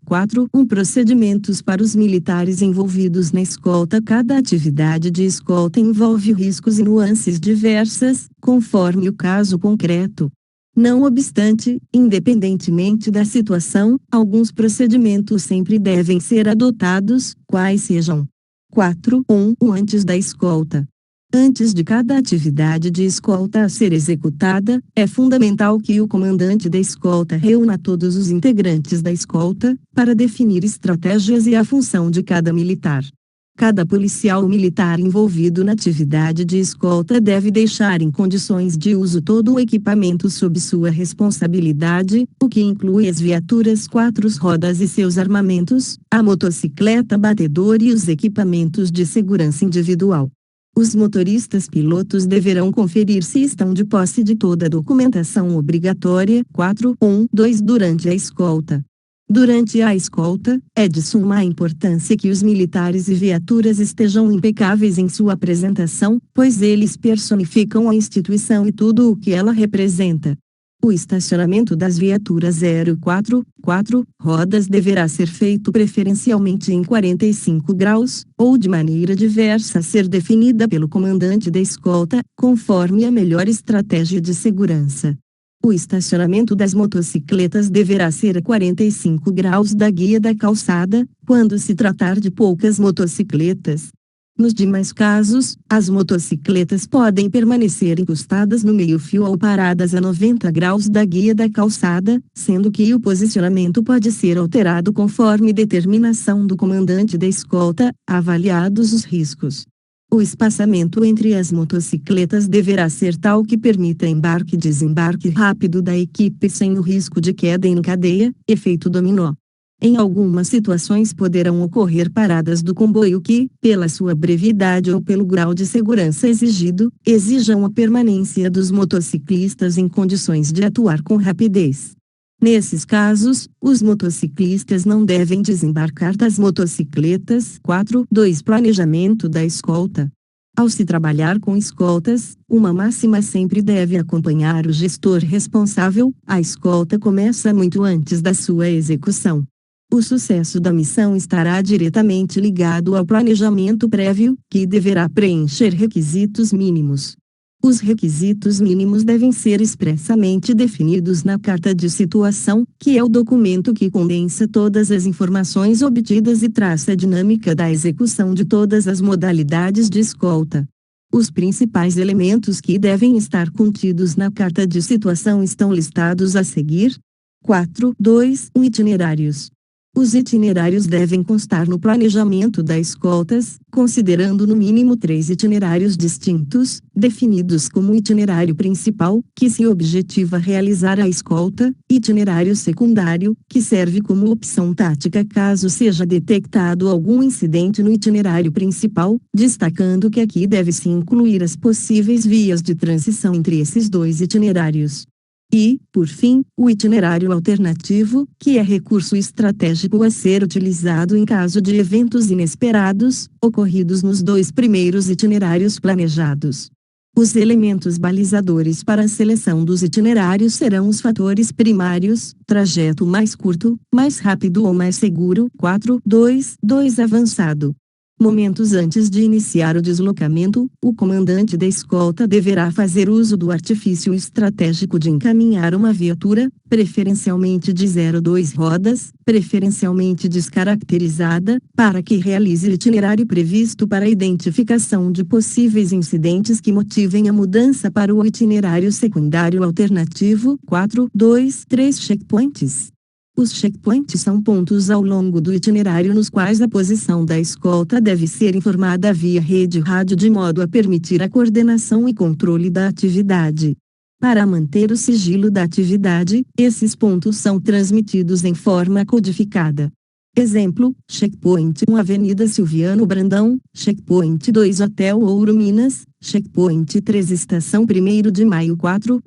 1 Procedimentos para os militares envolvidos na escolta. Cada atividade de escolta envolve riscos e nuances diversas, conforme o caso concreto. Não obstante, independentemente da situação, alguns procedimentos sempre devem ser adotados, quais sejam: 1. Antes da escolta. Antes de cada atividade de escolta a ser executada, é fundamental que o comandante da escolta reúna todos os integrantes da escolta, para definir estratégias e a função de cada militar. Cada policial militar envolvido na atividade de escolta deve deixar em condições de uso todo o equipamento sob sua responsabilidade, o que inclui as viaturas 4 rodas e seus armamentos, a motocicleta batedor e os equipamentos de segurança individual. Os motoristas pilotos deverão conferir se estão de posse de toda a documentação obrigatória. 2 Durante a escolta. Durante a escolta, é de suma importância que os militares e viaturas estejam impecáveis em sua apresentação, pois eles personificam a instituição e tudo o que ela representa. O estacionamento das viaturas 04 rodas deverá ser feito preferencialmente em 45 graus, ou de maneira diversa a ser definida pelo comandante da escolta, conforme a melhor estratégia de segurança. O estacionamento das motocicletas deverá ser a 45 graus da guia da calçada, quando se tratar de poucas motocicletas. Nos demais casos, as motocicletas podem permanecer encostadas no meio-fio ou paradas a 90 graus da guia da calçada, sendo que o posicionamento pode ser alterado conforme determinação do comandante da escolta, avaliados os riscos. O espaçamento entre as motocicletas deverá ser tal que permita embarque e desembarque rápido da equipe sem o risco de queda em cadeia, efeito dominó. Em algumas situações poderão ocorrer paradas do comboio que, pela sua brevidade ou pelo grau de segurança exigido, exijam a permanência dos motociclistas em condições de atuar com rapidez. Nesses casos, os motociclistas não devem desembarcar das motocicletas. 4.2 Planejamento da escolta. Ao se trabalhar com escoltas, uma máxima sempre deve acompanhar o gestor responsável: a escolta começa muito antes da sua execução. O sucesso da missão estará diretamente ligado ao planejamento prévio, que deverá preencher requisitos mínimos. Os requisitos mínimos devem ser expressamente definidos na Carta de Situação, que é o documento que condensa todas as informações obtidas e traça a dinâmica da execução de todas as modalidades de escolta. Os principais elementos que devem estar contidos na Carta de Situação estão listados a seguir. 4.2 Itinerários. Os itinerários devem constar no planejamento das escoltas, considerando no mínimo 3 itinerários distintos, definidos como itinerário principal, que se objetiva realizar a escolta, itinerário secundário, que serve como opção tática caso seja detectado algum incidente no itinerário principal, destacando que aqui deve-se incluir as possíveis vias de transição entre esses dois itinerários. E, por fim, o itinerário alternativo, que é recurso estratégico a ser utilizado em caso de eventos inesperados, ocorridos nos 2 primeiros itinerários planejados. Os elementos balizadores para a seleção dos itinerários serão os fatores primários: trajeto mais curto, mais rápido ou mais seguro. 4.2 Avançado. Momentos antes de iniciar o deslocamento, o comandante da escolta deverá fazer uso do artifício estratégico de encaminhar uma viatura, preferencialmente de 0-2 rodas, preferencialmente descaracterizada, para que realize o itinerário previsto para a identificação de possíveis incidentes que motivem a mudança para o itinerário secundário alternativo. 4.2 Checkpoints. Os checkpoints são pontos ao longo do itinerário nos quais a posição da escolta deve ser informada via rede rádio de modo a permitir a coordenação e controle da atividade. Para manter o sigilo da atividade, esses pontos são transmitidos em forma codificada. Exemplo: Checkpoint 1 Avenida Silviano Brandão, Checkpoint 2 Hotel Ouro Minas, Checkpoint 3 Estação 1º de Maio. 4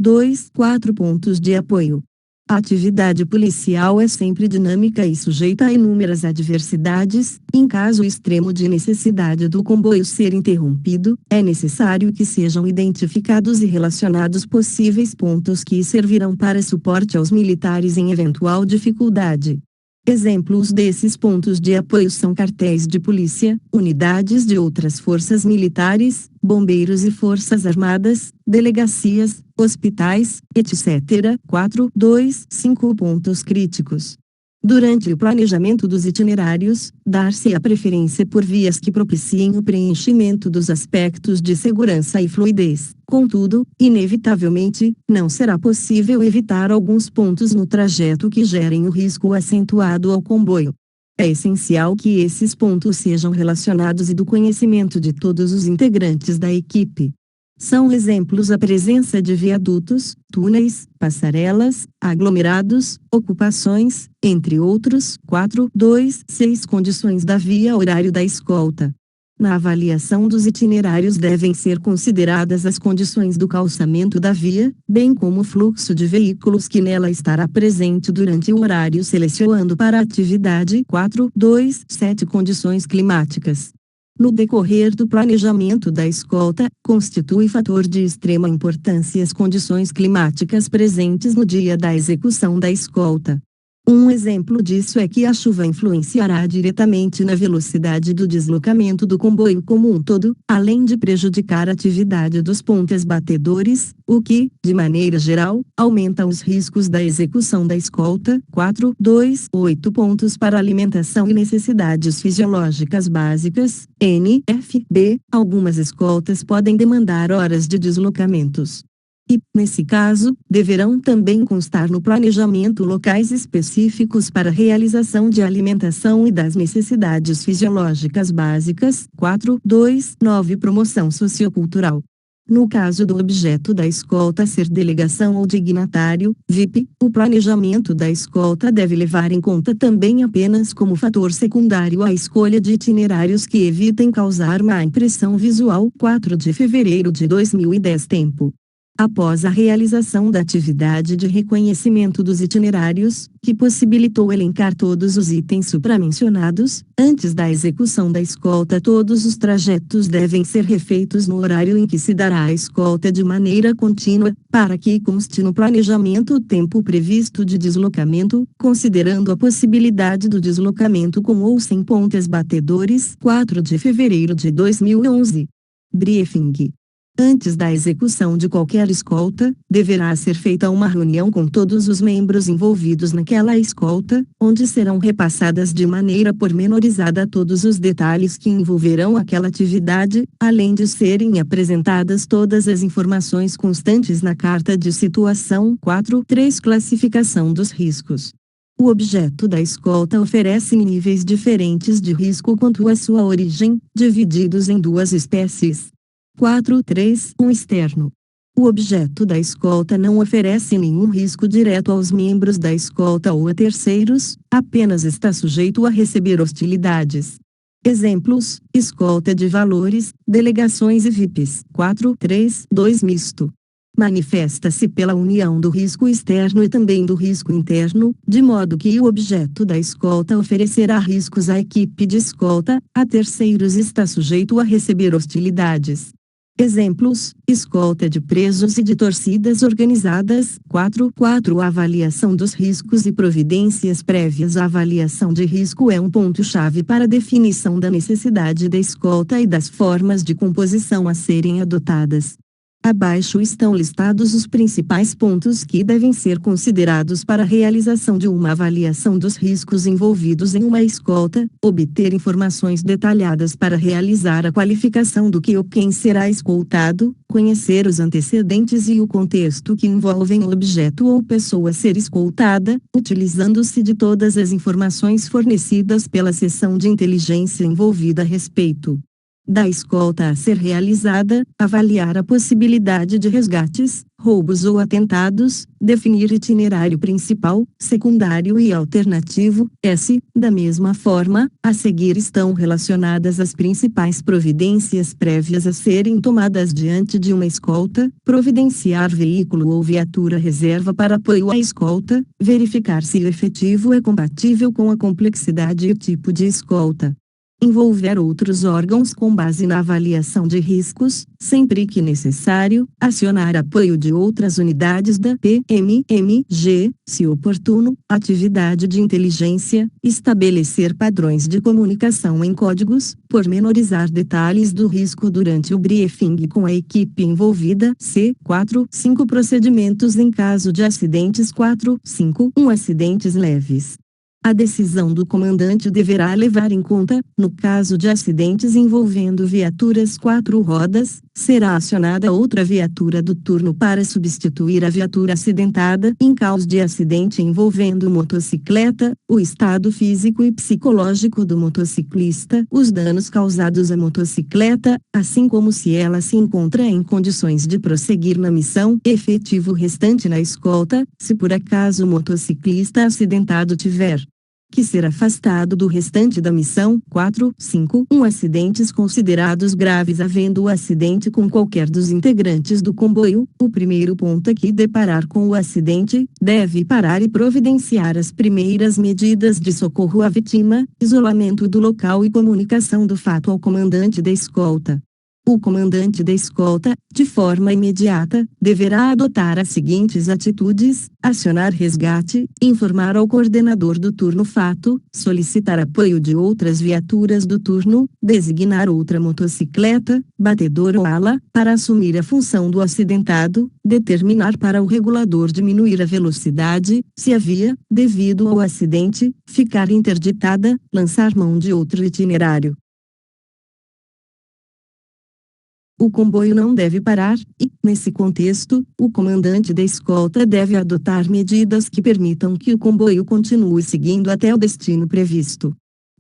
pontos de apoio. A atividade policial é sempre dinâmica e sujeita a inúmeras adversidades. Em caso extremo de necessidade do comboio ser interrompido, é necessário que sejam identificados e relacionados possíveis pontos que servirão para suporte aos militares em eventual dificuldade. Exemplos desses pontos de apoio são quartéis de polícia, unidades de outras forças militares, bombeiros e forças armadas, delegacias, hospitais, etc. 4.2 Pontos críticos. Durante o planejamento dos itinerários, dar-se a preferência por vias que propiciem o preenchimento dos aspectos de segurança e fluidez. Contudo, inevitavelmente, não será possível evitar alguns pontos no trajeto que gerem o risco acentuado ao comboio. É essencial que esses pontos sejam relacionados e do conhecimento de todos os integrantes da equipe. São exemplos a presença de viadutos, túneis, passarelas, aglomerados, ocupações, entre outros. 4.2 Condições da via horário da escolta. Na avaliação dos itinerários devem ser consideradas as condições do calçamento da via, bem como o fluxo de veículos que nela estará presente durante o horário selecionando para a atividade. 4.2 Condições climáticas. No decorrer do planejamento da escolta, constitui fator de extrema importância as condições climáticas presentes no dia da execução da escolta. Um exemplo disso é que a chuva influenciará diretamente na velocidade do deslocamento do comboio como um todo, além de prejudicar a atividade dos pontes batedores, o que, de maneira geral, aumenta os riscos da execução da escolta. 4.2.8 pontos para alimentação e necessidades fisiológicas básicas, NFB. Algumas escoltas podem demandar horas de deslocamentos. E, nesse caso, deverão também constar no planejamento locais específicos para realização de alimentação e das necessidades fisiológicas básicas. 4.2.9 Promoção sociocultural. No caso do objeto da escolta ser delegação ou dignatário, VIP, o planejamento da escolta deve levar em conta também apenas como fator secundário a escolha de itinerários que evitem causar má impressão visual. 4 de fevereiro de 2010 Tempo. Após a realização da atividade de reconhecimento dos itinerários, que possibilitou elencar todos os itens supramencionados, antes da execução da escolta todos os trajetos devem ser refeitos no horário em que se dará a escolta de maneira contínua, para que conste no planejamento o tempo previsto de deslocamento, considerando a possibilidade do deslocamento com ou sem pontes batedores. 4 de fevereiro de 2011. Briefing. Antes da execução de qualquer escolta, deverá ser feita uma reunião com todos os membros envolvidos naquela escolta, onde serão repassadas de maneira pormenorizada todos os detalhes que envolverão aquela atividade, além de serem apresentadas todas as informações constantes na carta de situação. 4.3 Classificação dos riscos. O objeto da escolta oferece níveis diferentes de risco quanto à sua origem, divididos em duas espécies. 4.3 Externo. O objeto da escolta não oferece nenhum risco direto aos membros da escolta ou a terceiros, apenas está sujeito a receber hostilidades. Exemplos: escolta de valores, delegações e VIPs. 4.3.2 Misto. Manifesta-se pela união do risco externo e também do risco interno, de modo que o objeto da escolta oferecerá riscos à equipe de escolta, a terceiros está sujeito a receber hostilidades. Exemplos: escolta de presos e de torcidas organizadas. 4.4 Avaliação dos riscos e providências prévias. A avaliação de risco é um ponto-chave para a definição da necessidade da escolta e das formas de composição a serem adotadas. Abaixo estão listados os principais pontos que devem ser considerados para a realização de uma avaliação dos riscos envolvidos em uma escolta: obter informações detalhadas para realizar a qualificação do que ou quem será escoltado, conhecer os antecedentes e o contexto que envolvem o objeto ou pessoa a ser escoltada, utilizando-se de todas as informações fornecidas pela seção de inteligência envolvida a respeito da escolta a ser realizada, avaliar a possibilidade de resgates, roubos ou atentados, definir itinerário principal, secundário e alternativo. Da mesma forma, a seguir estão relacionadas as principais providências prévias a serem tomadas diante de uma escolta: providenciar veículo ou viatura reserva para apoio à escolta, verificar se o efetivo é compatível com a complexidade e o tipo de escolta. Envolver outros órgãos com base na avaliação de riscos, sempre que necessário, acionar apoio de outras unidades da PMMG, se oportuno, atividade de inteligência, estabelecer padrões de comunicação em códigos, pormenorizar detalhes do risco durante o briefing com a equipe envolvida. 4.5 Procedimentos em caso de acidentes. 4.5 Acidentes leves. A decisão do comandante deverá levar em conta, no caso de acidentes envolvendo viaturas 4 rodas, será acionada outra viatura do turno para substituir a viatura acidentada. Em caso de acidente envolvendo motocicleta, o estado físico e psicológico do motociclista, os danos causados à motocicleta, assim como se ela se encontra em condições de prosseguir na missão, efetivo restante na escolta, se por acaso o motociclista acidentado tiver que ser afastado do restante da missão. 4.5 Acidentes considerados graves. Havendo o acidente com qualquer dos integrantes do comboio, o primeiro ponto que deparar com o acidente, deve parar e providenciar as primeiras medidas de socorro à vítima, isolamento do local e comunicação do fato ao comandante da escolta. O comandante da escolta, de forma imediata, deverá adotar as seguintes atitudes: acionar resgate, informar ao coordenador do turno o fato, solicitar apoio de outras viaturas do turno, designar outra motocicleta, batedor ou ala, para assumir a função do acidentado, determinar para o regulador diminuir a velocidade, se a via, devido ao acidente, ficar interditada, lançar mão de outro itinerário. O comboio não deve parar, e, nesse contexto, o comandante da escolta deve adotar medidas que permitam que o comboio continue seguindo até o destino previsto.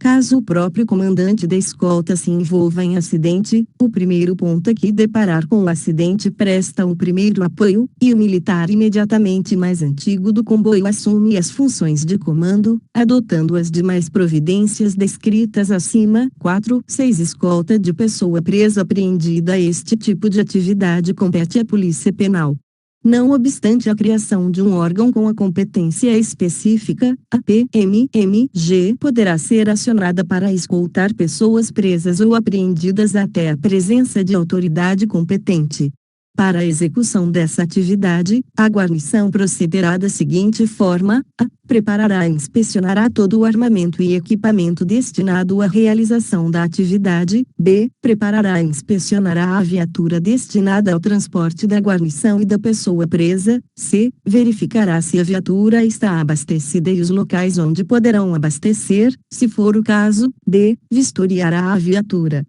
Caso o próprio comandante da escolta se envolva em acidente, o primeiro ponto que deparar com o acidente presta o primeiro apoio, e o militar imediatamente mais antigo do comboio assume as funções de comando, adotando as demais providências descritas acima. 4.6 Escolta de pessoa presa apreendida. Este tipo de atividade compete à Polícia Penal. Não obstante a criação de um órgão com a competência específica, a PMMG poderá ser acionada para escoltar pessoas presas ou apreendidas até a presença de autoridade competente. Para a execução dessa atividade, a guarnição procederá da seguinte forma: a. Preparará e inspecionará todo o armamento e equipamento destinado à realização da atividade. B. Preparará e inspecionará a viatura destinada ao transporte da guarnição e da pessoa presa. C. Verificará se a viatura está abastecida e os locais onde poderão abastecer, se for o caso. D. Vistoriará a viatura,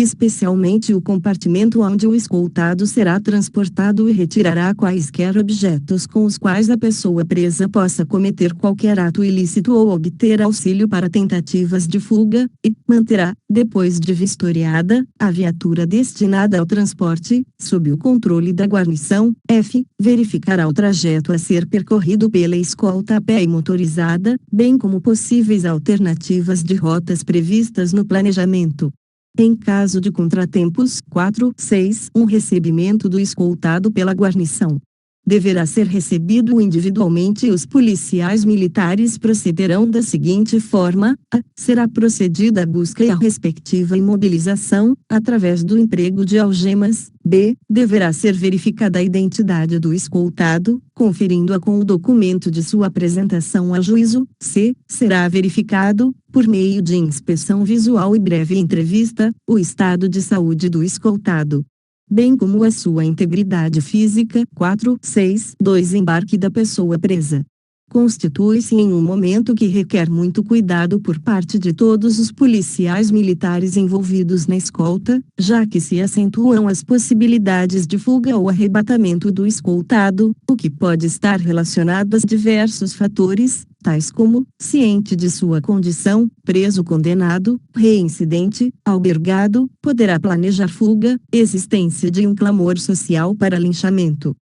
especialmente o compartimento onde o escoltado será transportado, e retirará quaisquer objetos com os quais a pessoa presa possa cometer qualquer ato ilícito ou obter auxílio para tentativas de fuga, e manterá, depois de vistoriada, a viatura destinada ao transporte, sob o controle da guarnição. F. Verificará o trajeto a ser percorrido pela escolta a pé e motorizada, bem como possíveis alternativas de rotas previstas no planejamento. Em caso de contratempos. 4.6 Recebimento do escoltado pela guarnição. Deverá ser recebido individualmente e os policiais militares procederão da seguinte forma: a. Será procedida a busca e a respectiva imobilização, através do emprego de algemas. B. Deverá ser verificada a identidade do escoltado, conferindo-a com o documento de sua apresentação a juízo. C. Será verificado, por meio de inspeção visual e breve entrevista, o estado de saúde do escoltado, bem como a sua integridade física. 4.6 Embarque da pessoa presa. Constitui-se em um momento que requer muito cuidado por parte de todos os policiais militares envolvidos na escolta, já que se acentuam as possibilidades de fuga ou arrebatamento do escoltado, o que pode estar relacionado a diversos fatores, tais como: ciente de sua condição, preso condenado, reincidente, albergado, poderá planejar fuga, existência de um clamor social para linchamento.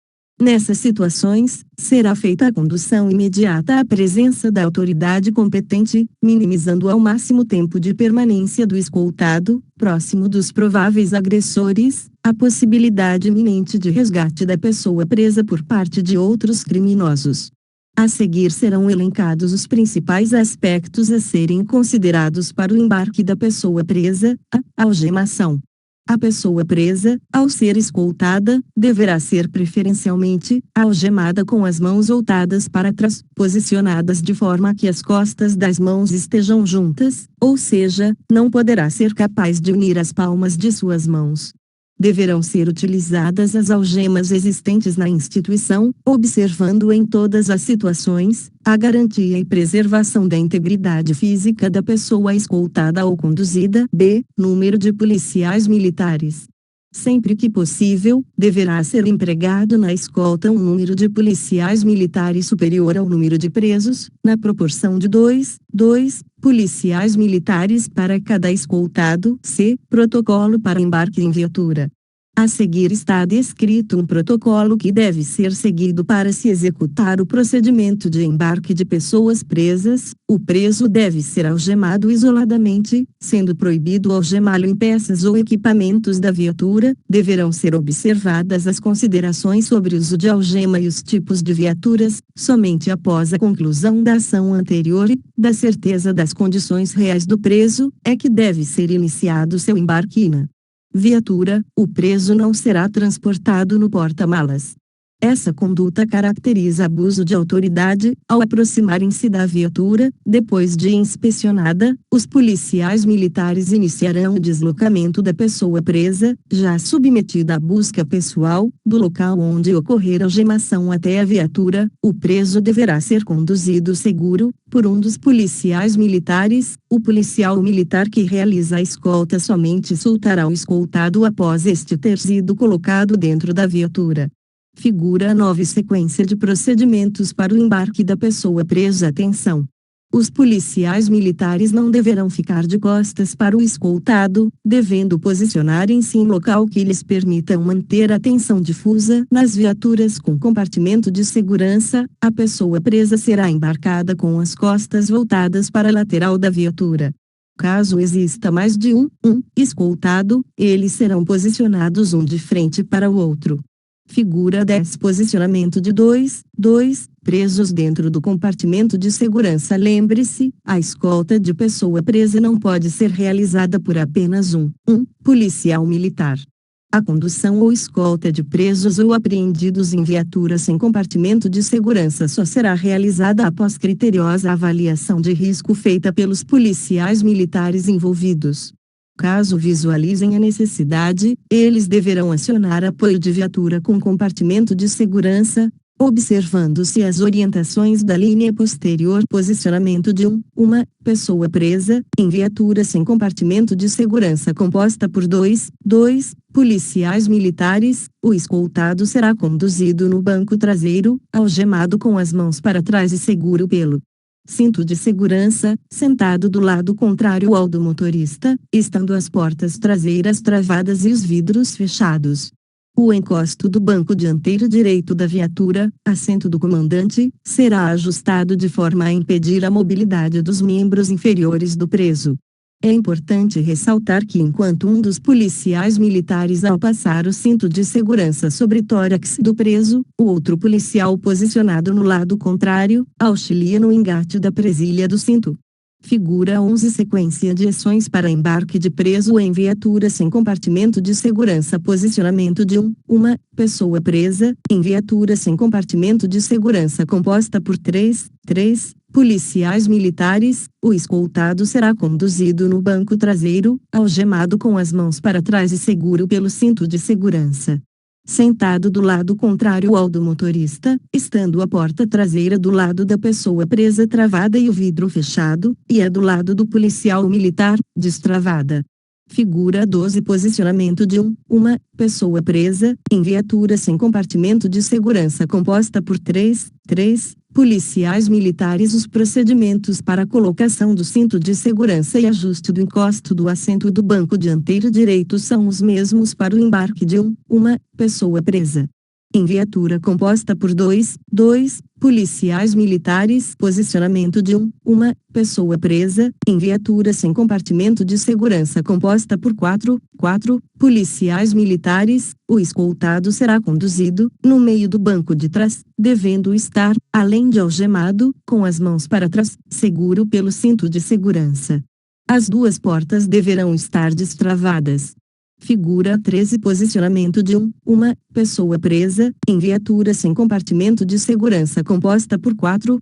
Nessas situações, será feita a condução imediata à presença da autoridade competente, minimizando ao máximo o tempo de permanência do escoltado, próximo dos prováveis agressores, a possibilidade iminente de resgate da pessoa presa por parte de outros criminosos. A seguir serão elencados os principais aspectos a serem considerados para o embarque da pessoa presa. A. Algemação. A pessoa presa, ao ser escoltada, deverá ser preferencialmente algemada com as mãos voltadas para trás, posicionadas de forma que as costas das mãos estejam juntas, ou seja, não poderá ser capaz de unir as palmas de suas mãos. Deverão ser utilizadas as algemas existentes na instituição, observando em todas as situações a garantia e preservação da integridade física da pessoa escoltada ou conduzida. B. Número de policiais militares. Sempre que possível, deverá ser empregado na escolta um número de policiais militares superior ao número de presos, na proporção de 2 policiais militares para cada escoltado. C. Protocolo para embarque em viatura. A seguir está descrito um protocolo que deve ser seguido para se executar o procedimento de embarque de pessoas presas. O preso deve ser algemado isoladamente, sendo proibido algemá-lo em peças ou equipamentos da viatura. Deverão ser observadas as considerações sobre o uso de algema e os tipos de viaturas, somente após a conclusão da ação anterior e da certeza das condições reais do preso, é que deve ser iniciado seu embarque. viatura, o preso não será transportado no porta-malas. Essa conduta caracteriza abuso de autoridade. Ao aproximarem-se da viatura, depois de inspecionada, os policiais militares iniciarão o deslocamento da pessoa presa, já submetida à busca pessoal, do local onde ocorrer a algemação até a viatura. O preso deverá ser conduzido seguro, por um dos policiais militares. O policial militar que realiza a escolta somente soltará o escoltado após este ter sido colocado dentro da viatura. Figura 9. Sequência de procedimentos para o embarque da pessoa presa. Atenção! Os policiais militares não deverão ficar de costas para o escoltado, devendo posicionarem-se em local que lhes permitam manter a atenção difusa. Nas viaturas com compartimento de segurança, a pessoa presa será embarcada com as costas voltadas para a lateral da viatura. Caso exista mais de um escoltado, eles serão posicionados um de frente para o outro. Figura 10. Posicionamento de dois presos dentro do compartimento de segurança. Lembre-se, a escolta de pessoa presa não pode ser realizada por apenas um policial militar. A condução ou escolta de presos ou apreendidos em viatura sem compartimento de segurança só será realizada após criteriosa avaliação de risco feita pelos policiais militares envolvidos. Caso visualizem a necessidade, eles deverão acionar apoio de viatura com compartimento de segurança, observando-se as orientações da linha posterior. Posicionamento de uma pessoa presa, em viatura sem compartimento de segurança composta por dois policiais militares. O escoltado será conduzido no banco traseiro, algemado com as mãos para trás e seguro pelo cinto de segurança, sentado do lado contrário ao do motorista, estando as portas traseiras travadas e os vidros fechados. O encosto do banco dianteiro direito da viatura, assento do comandante, será ajustado de forma a impedir a mobilidade dos membros inferiores do preso. É importante ressaltar que enquanto um dos policiais militares ao passar o cinto de segurança sobre tórax do preso, o outro policial posicionado no lado contrário, auxilia no engate da presilha do cinto. Figura 11. Sequência de ações para embarque de preso em viatura sem compartimento de segurança. Posicionamento de uma pessoa presa, em viatura sem compartimento de segurança composta por três policiais militares. O escoltado será conduzido no banco traseiro, algemado com as mãos para trás e seguro pelo cinto de segurança. Sentado do lado contrário ao do motorista, estando a porta traseira do lado da pessoa presa travada e o vidro fechado, e a do lado do policial militar, destravada. Figura 12. Posicionamento de uma pessoa presa, em viatura sem compartimento de segurança composta por três policiais militares. Os procedimentos para a colocação do cinto de segurança e ajuste do encosto do assento do banco dianteiro direito são os mesmos para o embarque de uma pessoa presa em viatura composta por dois policiais militares. Posicionamento de uma pessoa presa, em viatura sem compartimento de segurança composta por quatro policiais militares. O escoltado será conduzido, no meio do banco de trás, devendo estar, além de algemado, com as mãos para trás, seguro pelo cinto de segurança. As duas portas deverão estar destravadas. Figura 13. Posicionamento de uma pessoa presa, em viatura sem compartimento de segurança composta por quatro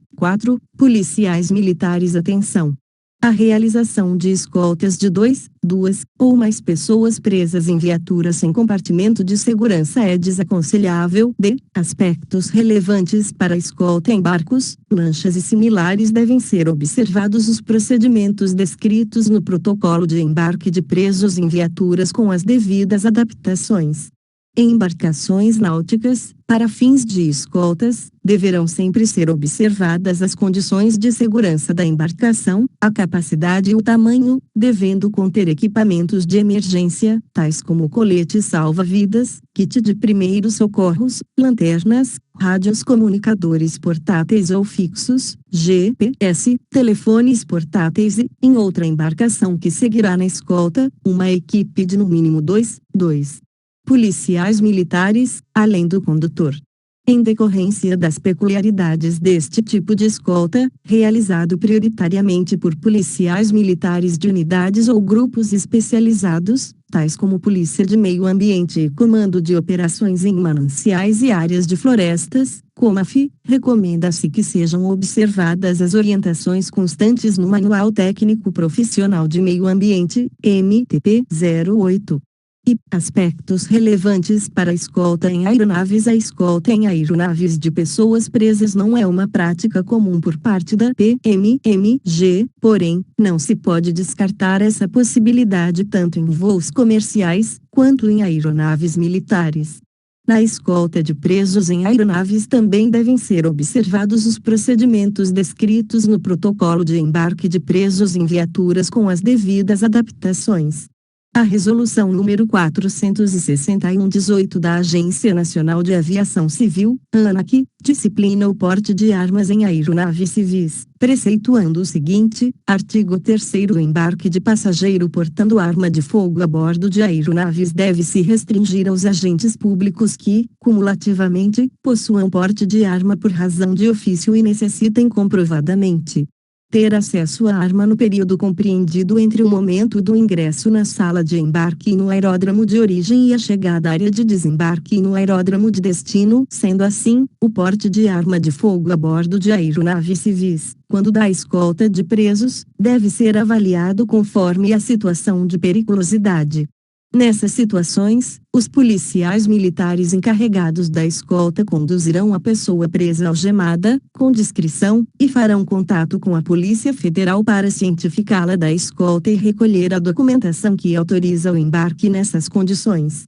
policiais militares. Atenção! A realização de escoltas de duas ou mais pessoas presas em viatura sem compartimento de segurança é desaconselhável. Aspectos relevantes para a escolta em barcos, lanchas e similares devem ser observados os procedimentos descritos no protocolo de embarque de presos em viaturas com as devidas adaptações. Em embarcações náuticas, para fins de escoltas, deverão sempre ser observadas as condições de segurança da embarcação, a capacidade e o tamanho, devendo conter equipamentos de emergência, tais como colete salva-vidas, kit de primeiros socorros, lanternas, rádios comunicadores portáteis ou fixos, GPS, telefones portáteis e, em outra embarcação que seguirá na escolta, uma equipe de no mínimo dois policiais militares, além do condutor. Em decorrência das peculiaridades deste tipo de escolta, realizado prioritariamente por policiais militares de unidades ou grupos especializados, tais como Polícia de Meio Ambiente e Comando de Operações em Mananciais e Áreas de Florestas, COMAF, recomenda-se que sejam observadas as orientações constantes no Manual Técnico Profissional de Meio Ambiente, MTP 08. E aspectos relevantes para a escolta em aeronaves. A escolta em aeronaves de pessoas presas não é uma prática comum por parte da PMMG, porém, não se pode descartar essa possibilidade tanto em voos comerciais, quanto em aeronaves militares. Na escolta de presos em aeronaves também devem ser observados os procedimentos descritos no protocolo de embarque de presos em viaturas com as devidas adaptações. A Resolução número 461/18 da Agência Nacional de Aviação Civil, ANAC, disciplina o porte de armas em aeronaves civis, preceituando o seguinte: artigo 3º, o embarque de passageiro portando arma de fogo a bordo de aeronaves deve se restringir aos agentes públicos que, cumulativamente, possuam porte de arma por razão de ofício e necessitem comprovadamente ter acesso à arma no período compreendido entre o momento do ingresso na sala de embarque e no aeródromo de origem e a chegada à área de desembarque e no aeródromo de destino. Sendo assim, o porte de arma de fogo a bordo de aeronaves civis, quando da escolta de presos, deve ser avaliado conforme a situação de periculosidade. Nessas situações, os policiais militares encarregados da escolta conduzirão a pessoa presa algemada, com discrição, e farão contato com a Polícia Federal para cientificá-la da escolta e recolher a documentação que autoriza o embarque nessas condições.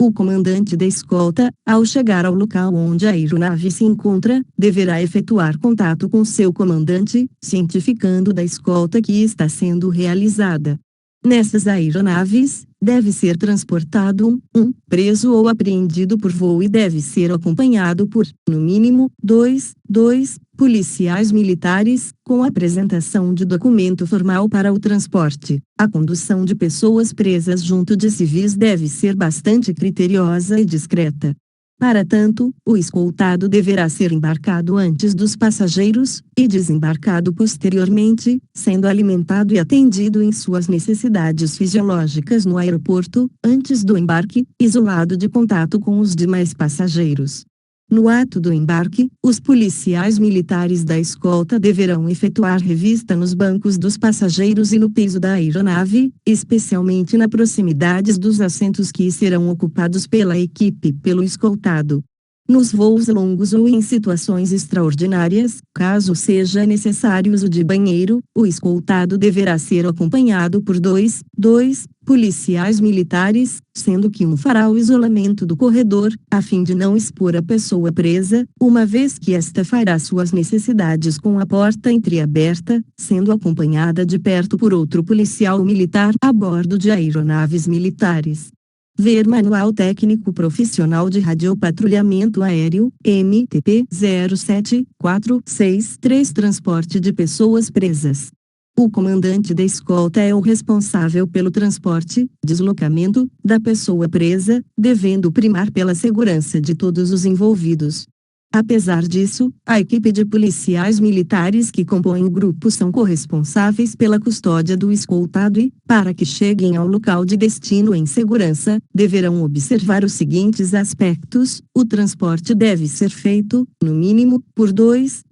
O comandante da escolta, ao chegar ao local onde a aeronave se encontra, deverá efetuar contato com seu comandante, cientificando da escolta que está sendo realizada. Nessas aeronaves, deve ser transportado um preso ou apreendido por voo e deve ser acompanhado por, no mínimo, dois policiais militares, com apresentação de documento formal para o transporte. A condução de pessoas presas junto de civis deve ser bastante criteriosa e discreta. Para tanto, o escoltado deverá ser embarcado antes dos passageiros, e desembarcado posteriormente, sendo alimentado e atendido em suas necessidades fisiológicas no aeroporto, antes do embarque, isolado de contato com os demais passageiros. No ato do embarque, os policiais militares da escolta deverão efetuar revista nos bancos dos passageiros e no piso da aeronave, especialmente nas proximidades dos assentos que serão ocupados pela equipe pelo escoltado. Nos voos longos ou em situações extraordinárias, caso seja necessário uso de banheiro, o escoltado deverá ser acompanhado por dois policiais militares, sendo que um fará o isolamento do corredor, a fim de não expor a pessoa presa, uma vez que esta fará suas necessidades com a porta entreaberta, sendo acompanhada de perto por outro policial militar a bordo de aeronaves militares. Ver Manual Técnico Profissional de Radiopatrulhamento Aéreo, MTP 07463, Transporte de pessoas presas. O comandante da escolta é o responsável pelo transporte, deslocamento, da pessoa presa, devendo primar pela segurança de todos os envolvidos. Apesar disso, a equipe de policiais militares que compõem o grupo são corresponsáveis pela custódia do escoltado e, para que cheguem ao local de destino em segurança, deverão observar os seguintes aspectos: o transporte deve ser feito, no mínimo, por duas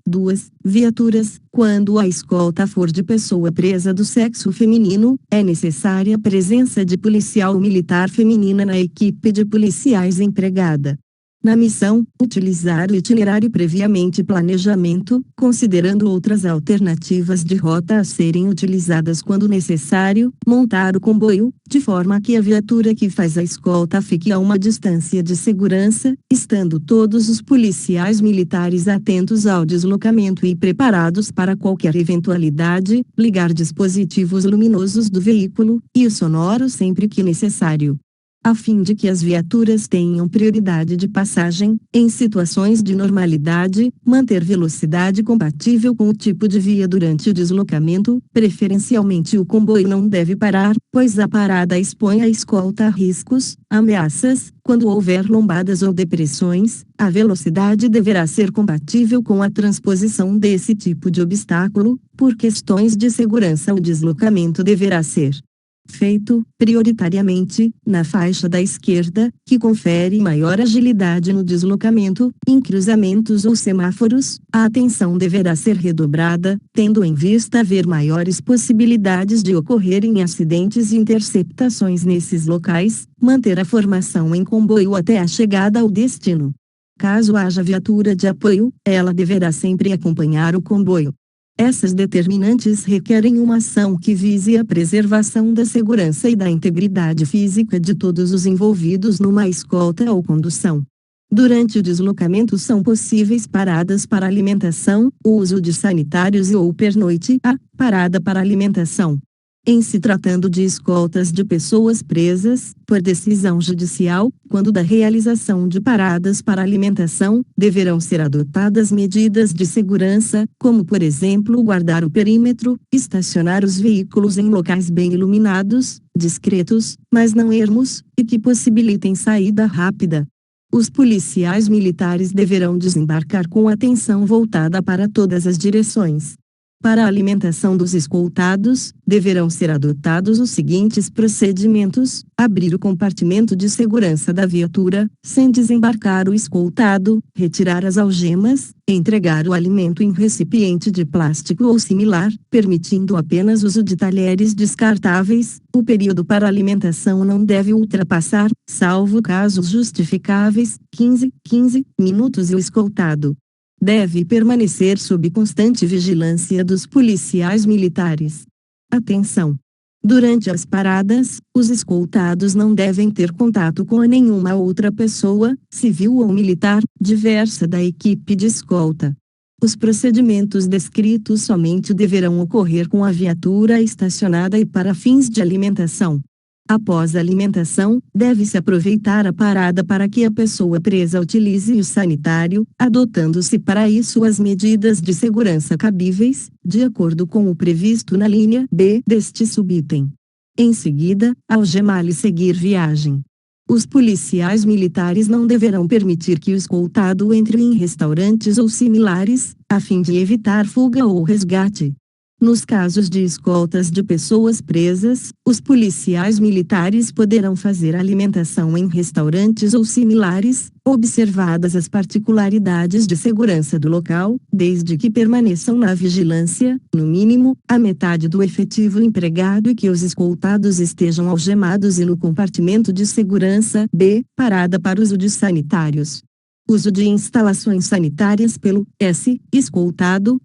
viaturas. Quando a escolta for de pessoa presa do sexo feminino, é necessária a presença de policial militar feminina na equipe de policiais empregada. Na missão, utilizar o itinerário previamente planejamento, considerando outras alternativas de rota a serem utilizadas quando necessário, montar o comboio, de forma que a viatura que faz a escolta fique a uma distância de segurança, estando todos os policiais militares atentos ao deslocamento e preparados para qualquer eventualidade, ligar dispositivos luminosos do veículo, e o sonoro sempre que necessário. A fim de que as viaturas tenham prioridade de passagem, em situações de normalidade, manter velocidade compatível com o tipo de via durante o deslocamento, preferencialmente o comboio não deve parar, pois a parada expõe a escolta a riscos, ameaças. Quando houver lombadas ou depressões, a velocidade deverá ser compatível com a transposição desse tipo de obstáculo. Por questões de segurança, o deslocamento deverá ser feito, prioritariamente, na faixa da esquerda, que confere maior agilidade no deslocamento. Em cruzamentos ou semáforos, a atenção deverá ser redobrada, tendo em vista haver maiores possibilidades de ocorrerem acidentes e interceptações nesses locais. Manter a formação em comboio até a chegada ao destino. Caso haja viatura de apoio, ela deverá sempre acompanhar o comboio. Essas determinantes requerem uma ação que vise a preservação da segurança e da integridade física de todos os envolvidos numa escolta ou condução. Durante o deslocamento são possíveis paradas para alimentação, o uso de sanitários ou pernoite. A parada para alimentação. Em se tratando de escoltas de pessoas presas, por decisão judicial, quando da realização de paradas para alimentação, deverão ser adotadas medidas de segurança, como por exemplo guardar o perímetro, estacionar os veículos em locais bem iluminados, discretos, mas não ermos, e que possibilitem saída rápida. Os policiais militares deverão desembarcar com atenção voltada para todas as direções. Para a alimentação dos escoltados, deverão ser adotados os seguintes procedimentos: abrir o compartimento de segurança da viatura, sem desembarcar o escoltado, retirar as algemas, entregar o alimento em recipiente de plástico ou similar, permitindo apenas uso de talheres descartáveis. O período para alimentação não deve ultrapassar, salvo casos justificáveis, 15 minutos e o escoltado deve permanecer sob constante vigilância dos policiais militares. Atenção! Durante as paradas, os escoltados não devem ter contato com nenhuma outra pessoa, civil ou militar, diversa da equipe de escolta. Os procedimentos descritos somente deverão ocorrer com a viatura estacionada e para fins de alimentação. Após a alimentação, deve-se aproveitar a parada para que a pessoa presa utilize o sanitário, adotando-se para isso as medidas de segurança cabíveis, de acordo com o previsto na linha B deste subitem. Em seguida, algemar e seguir viagem. Os policiais militares não deverão permitir que o escoltado entre em restaurantes ou similares, a fim de evitar fuga ou resgate. Nos casos de escoltas de pessoas presas, os policiais militares poderão fazer alimentação em restaurantes ou similares, observadas as particularidades de segurança do local, desde que permaneçam na vigilância, no mínimo, a metade do efetivo empregado e que os escoltados estejam algemados e no compartimento de segurança. B. Parada para uso de sanitários. Uso de instalações sanitárias pelo escoltado.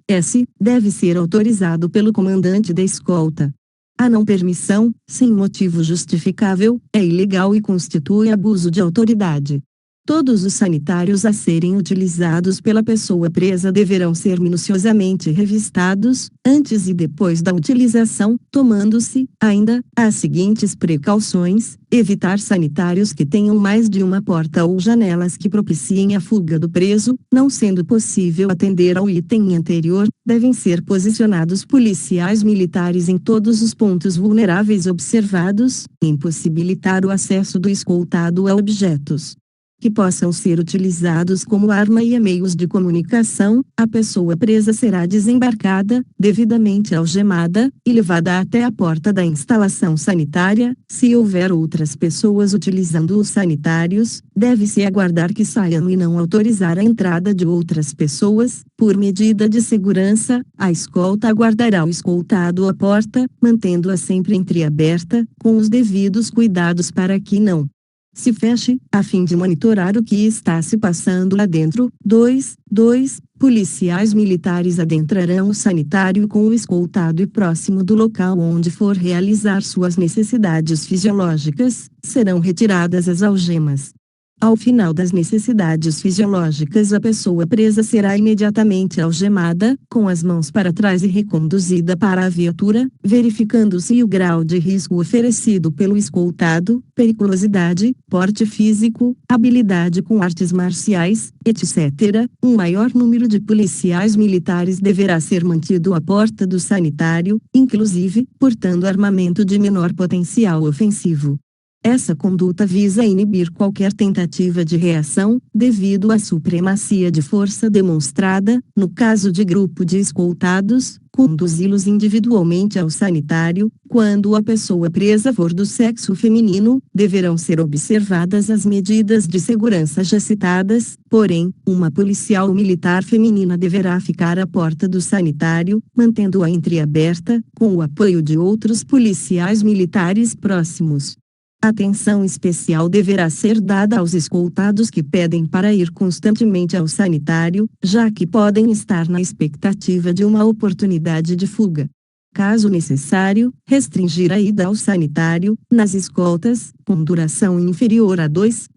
Deve ser autorizado pelo comandante da escolta. A não permissão, sem motivo justificável, é ilegal e constitui abuso de autoridade. Todos os sanitários a serem utilizados pela pessoa presa deverão ser minuciosamente revistados, antes e depois da utilização, tomando-se, ainda, as seguintes precauções: evitar sanitários que tenham mais de uma porta ou janelas que propiciem a fuga do preso. Não sendo possível atender ao item anterior, devem ser posicionados policiais militares em todos os pontos vulneráveis observados, impossibilitar o acesso do escoltado a objetos que possam ser utilizados como arma e a meios de comunicação. A pessoa presa será desembarcada, devidamente algemada, e levada até a porta da instalação sanitária. Se houver outras pessoas utilizando os sanitários, deve-se aguardar que saiam e não autorizar a entrada de outras pessoas. Por medida de segurança, a escolta aguardará o escoltado à porta, mantendo-a sempre entreaberta, com os devidos cuidados para que não se feche, a fim de monitorar o que está se passando lá dentro. 2. Policiais militares adentrarão o sanitário com o escoltado e próximo do local onde for realizar suas necessidades fisiológicas, serão retiradas as algemas. Ao final das necessidades fisiológicas, a pessoa presa será imediatamente algemada, com as mãos para trás e reconduzida para a viatura, verificando-se o grau de risco oferecido pelo escoltado, periculosidade, porte físico, habilidade com artes marciais, etc. Um maior número de policiais militares deverá ser mantido à porta do sanitário, inclusive, portando armamento de menor potencial ofensivo. Essa conduta visa inibir qualquer tentativa de reação, devido à supremacia de força demonstrada, no caso de grupo de escoltados, conduzi-los individualmente ao sanitário. Quando a pessoa presa for do sexo feminino, deverão ser observadas as medidas de segurança já citadas, porém, uma policial militar feminina deverá ficar à porta do sanitário, mantendo-a entreaberta, com o apoio de outros policiais militares próximos. Atenção especial deverá ser dada aos escoltados que pedem para ir constantemente ao sanitário, já que podem estar na expectativa de uma oportunidade de fuga. Caso necessário, restringir a ida ao sanitário. Nas escoltas, com duração inferior a 2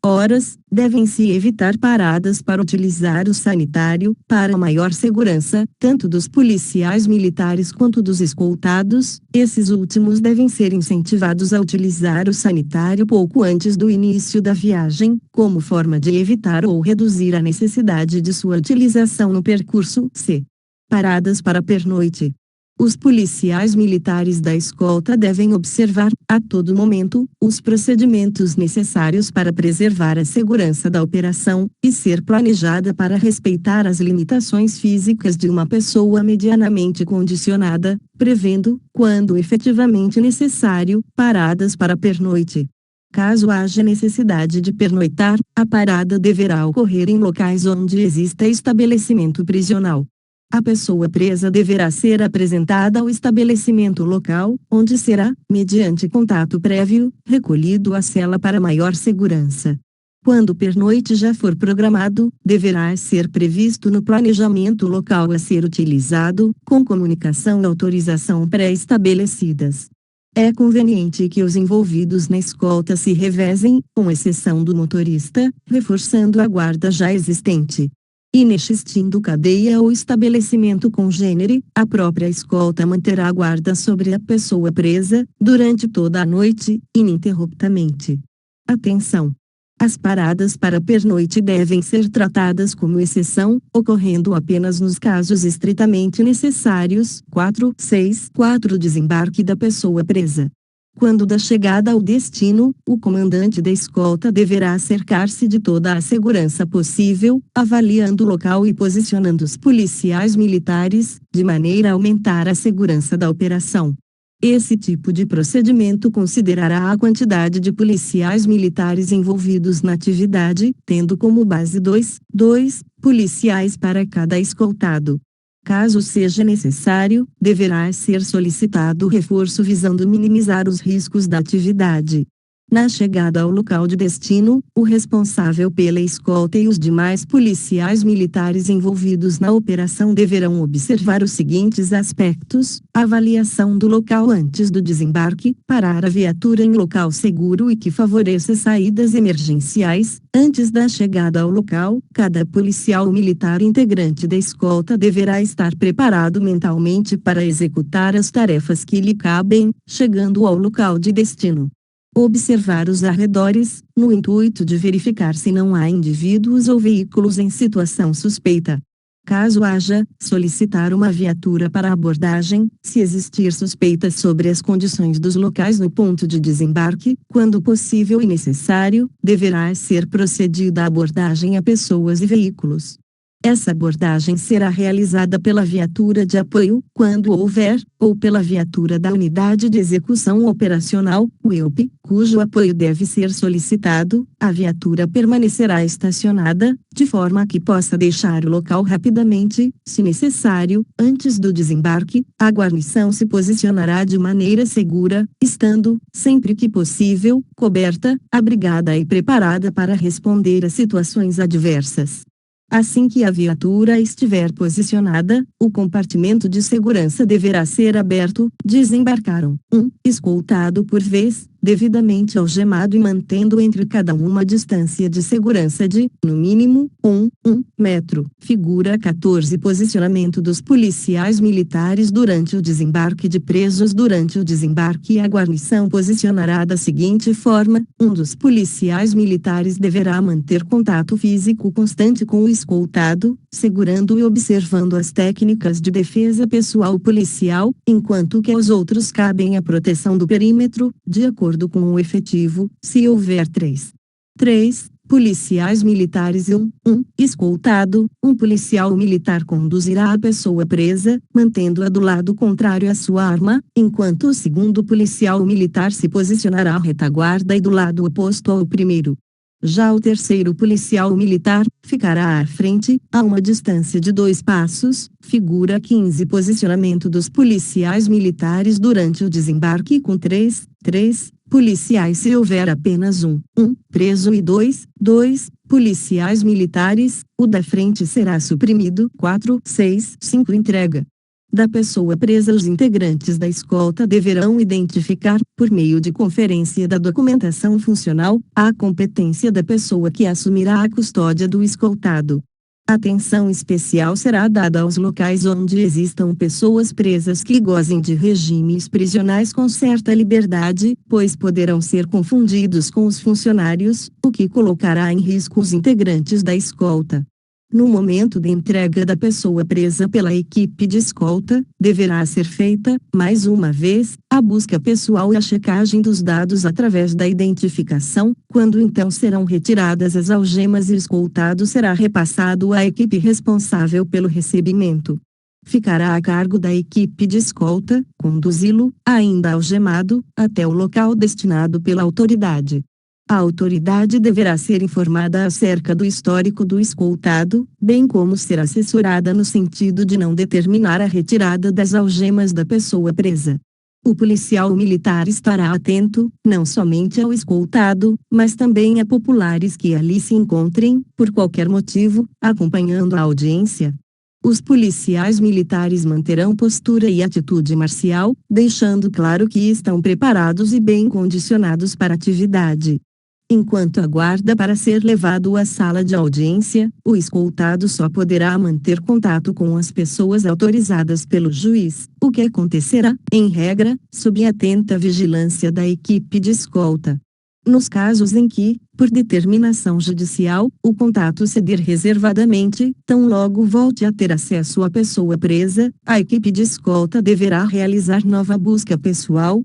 horas, devem-se evitar paradas para utilizar o sanitário, para maior segurança, tanto dos policiais militares quanto dos escoltados. Esses últimos devem ser incentivados a utilizar o sanitário pouco antes do início da viagem, como forma de evitar ou reduzir a necessidade de sua utilização no percurso. C. Paradas para pernoite. Os policiais militares da escolta devem observar, a todo momento, os procedimentos necessários para preservar a segurança da operação, e ser planejada para respeitar as limitações físicas de uma pessoa medianamente condicionada, prevendo, quando efetivamente necessário, paradas para pernoite. Caso haja necessidade de pernoitar, a parada deverá ocorrer em locais onde exista estabelecimento prisional. A pessoa presa deverá ser apresentada ao estabelecimento local, onde será, mediante contato prévio, recolhido à cela para maior segurança. Quando o pernoite já for programado, deverá ser previsto no planejamento local a ser utilizado, com comunicação e autorização pré-estabelecidas. É conveniente que os envolvidos na escolta se revezem, com exceção do motorista, reforçando a guarda já existente. Inexistindo cadeia ou estabelecimento congênere, a própria escolta manterá a guarda sobre a pessoa presa, durante toda a noite, ininterruptamente. Atenção! As paradas para pernoite devem ser tratadas como exceção, ocorrendo apenas nos casos estritamente necessários. 4.6.4 Desembarque da pessoa presa. Quando da chegada ao destino, o comandante da escolta deverá cercar-se de toda a segurança possível, avaliando o local e posicionando os policiais militares, de maneira a aumentar a segurança da operação. Esse tipo de procedimento considerará a quantidade de policiais militares envolvidos na atividade, tendo como base 2 policiais para cada escoltado. Caso seja necessário, deverá ser solicitado reforço visando minimizar os riscos da atividade. Na chegada ao local de destino, o responsável pela escolta e os demais policiais militares envolvidos na operação deverão observar os seguintes aspectos: avaliação do local antes do desembarque, parar a viatura em local seguro e que favoreça saídas emergenciais. Antes da chegada ao local, cada policial militar integrante da escolta deverá estar preparado mentalmente para executar as tarefas que lhe cabem, chegando ao local de destino. Observar os arredores, no intuito de verificar se não há indivíduos ou veículos em situação suspeita. Caso haja, solicitar uma viatura para abordagem, se existir suspeitas sobre as condições dos locais no ponto de desembarque. Quando possível e necessário, deverá ser procedida a abordagem a pessoas e veículos. Essa abordagem será realizada pela viatura de apoio, quando houver, ou pela viatura da Unidade de Execução Operacional, UEOP, cujo apoio deve ser solicitado. A viatura permanecerá estacionada, de forma que possa deixar o local rapidamente, se necessário. Antes do desembarque, a guarnição se posicionará de maneira segura, estando, sempre que possível, coberta, abrigada e preparada para responder a situações adversas. Assim que a viatura estiver posicionada, o compartimento de segurança deverá ser aberto. Desembarcaram. 1. Escoltado por vez. devidamente algemado e mantendo entre cada um uma distância de segurança de, no mínimo, 1 metro. Figura 14. Posicionamento dos policiais militares durante o desembarque de presos. Durante o desembarque, a guarnição posicionará da seguinte forma: um dos policiais militares deverá manter contato físico constante com o escoltado, segurando e observando as técnicas de defesa pessoal policial, enquanto que aos outros cabem a proteção do perímetro, de acordo com o efetivo, se houver 3 policiais militares e um escoltado. Um policial militar conduzirá a pessoa presa, mantendo-a do lado contrário à sua arma, enquanto o segundo policial militar se posicionará à retaguarda e do lado oposto ao primeiro. Já o terceiro policial militar ficará à frente, a uma distância de 2 passos. Figura 15. Posicionamento dos policiais militares durante o desembarque com 3 policiais se houver apenas um preso e 2 policiais militares. O da frente será suprimido. 5 Entrega da pessoa presa. Os integrantes da escolta deverão identificar, por meio de conferência da documentação funcional, a competência da pessoa que assumirá a custódia do escoltado. Atenção especial será dada aos locais onde existam pessoas presas que gozem de regimes prisionais com certa liberdade, pois poderão ser confundidos com os funcionários, o que colocará em risco os integrantes da escolta. No momento da entrega da pessoa presa pela equipe de escolta, deverá ser feita, mais uma vez, a busca pessoal e a checagem dos dados através da identificação, quando então serão retiradas as algemas e o escoltado será repassado à equipe responsável pelo recebimento. Ficará a cargo da equipe de escolta conduzi-lo, ainda algemado, até o local destinado pela autoridade. A autoridade deverá ser informada acerca do histórico do escoltado, bem como ser assessorada no sentido de não determinar a retirada das algemas da pessoa presa. O policial militar estará atento, não somente ao escoltado, mas também a populares que ali se encontrem, por qualquer motivo, acompanhando a audiência. Os policiais militares manterão postura e atitude marcial, deixando claro que estão preparados e bem condicionados para a atividade. Enquanto aguarda para ser levado à sala de audiência, o escoltado só poderá manter contato com as pessoas autorizadas pelo juiz, o que acontecerá, em regra, sob atenta vigilância da equipe de escolta. Nos casos em que, por determinação judicial, o contato ceder reservadamente, tão logo volte a ter acesso à pessoa presa, a equipe de escolta deverá realizar nova busca pessoal.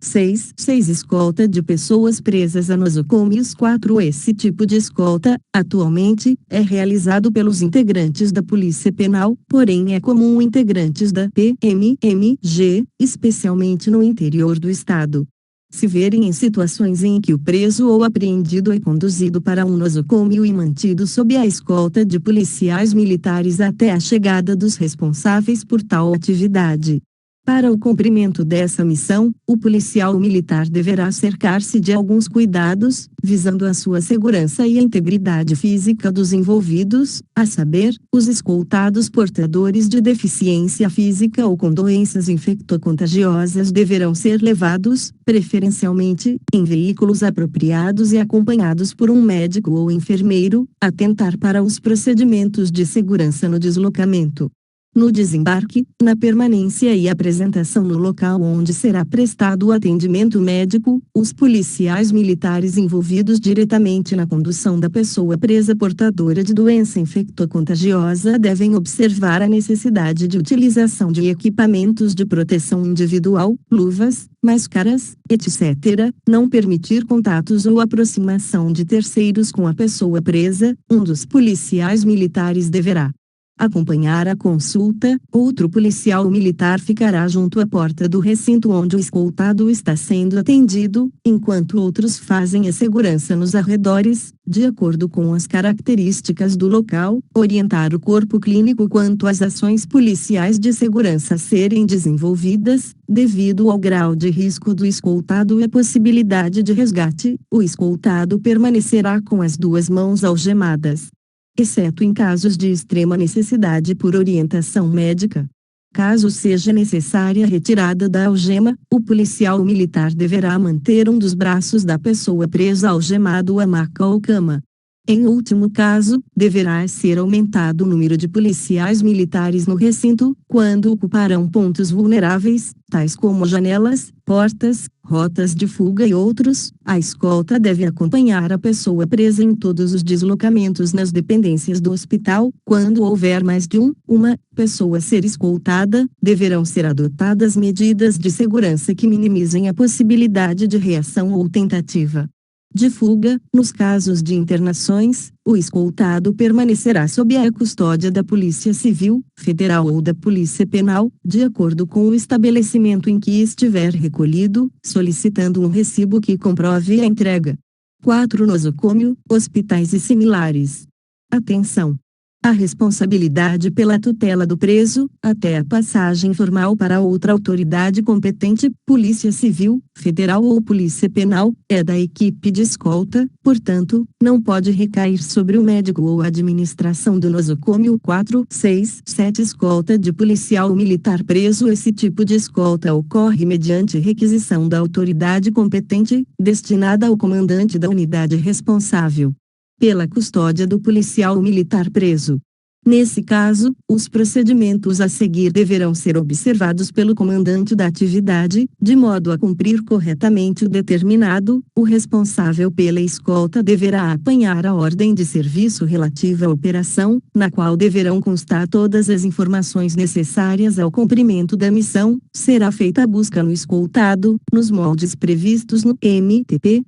6 Escolta de pessoas presas a nosocômios. 4 Esse tipo de escolta, atualmente, é realizado pelos integrantes da Polícia Penal, porém é comum integrantes da PMMG, especialmente no interior do estado. Se verem em situações em que o preso ou apreendido é conduzido para um nosocômio e mantido sob a escolta de policiais militares até a chegada dos responsáveis por tal atividade. Para o cumprimento dessa missão, o policial militar deverá cercar-se de alguns cuidados, visando a sua segurança e a integridade física dos envolvidos, a saber, os escoltados portadores de deficiência física ou com doenças infectocontagiosas deverão ser levados, preferencialmente, em veículos apropriados e acompanhados por um médico ou enfermeiro, atentar para os procedimentos de segurança no deslocamento. No desembarque, na permanência e apresentação no local onde será prestado o atendimento médico, os policiais militares envolvidos diretamente na condução da pessoa presa portadora de doença infectocontagiosa devem observar a necessidade de utilização de equipamentos de proteção individual, luvas, máscaras, etc., não permitir contatos ou aproximação de terceiros com a pessoa presa. Um dos policiais militares deverá acompanhar a consulta. Outro policial militar ficará junto à porta do recinto onde o escoltado está sendo atendido, enquanto outros fazem a segurança nos arredores, de acordo com as características do local, orientar o corpo clínico quanto às ações policiais de segurança a serem desenvolvidas, devido ao grau de risco do escoltado e a possibilidade de resgate. O escoltado permanecerá com as 2 mãos algemadas, exceto em casos de extrema necessidade por orientação médica. Caso seja necessária a retirada da algema, o policial militar deverá manter um dos braços da pessoa presa algemado à maca ou cama. Em último caso, deverá ser aumentado o número de policiais militares no recinto, quando ocuparão pontos vulneráveis, tais como janelas, portas, rotas de fuga e outros. A escolta deve acompanhar a pessoa presa em todos os deslocamentos nas dependências do hospital. Quando houver mais de uma pessoa a ser escoltada, deverão ser adotadas medidas de segurança que minimizem a possibilidade de reação ou tentativa de fuga. Nos casos de internações, o escoltado permanecerá sob a custódia da Polícia Civil, Federal ou da Polícia Penal, de acordo com o estabelecimento em que estiver recolhido, solicitando um recibo que comprove a entrega. 4. Nosocômio, hospitais e similares. Atenção! A responsabilidade pela tutela do preso, até a passagem formal para outra autoridade competente, Polícia Civil, Federal ou Polícia Penal, é da equipe de escolta, portanto, não pode recair sobre o médico ou a administração do nosocômio. 4, 6, 7 Escolta de policial militar preso. Esse tipo de escolta ocorre mediante requisição da autoridade competente, destinada ao comandante da unidade responsável pela custódia do policial militar preso. Nesse caso, os procedimentos a seguir deverão ser observados pelo comandante da atividade, de modo a cumprir corretamente o determinado. O responsável pela escolta deverá apanhar a ordem de serviço relativa à operação, na qual deverão constar todas as informações necessárias ao cumprimento da missão. Será feita a busca no escoltado, nos moldes previstos no MTP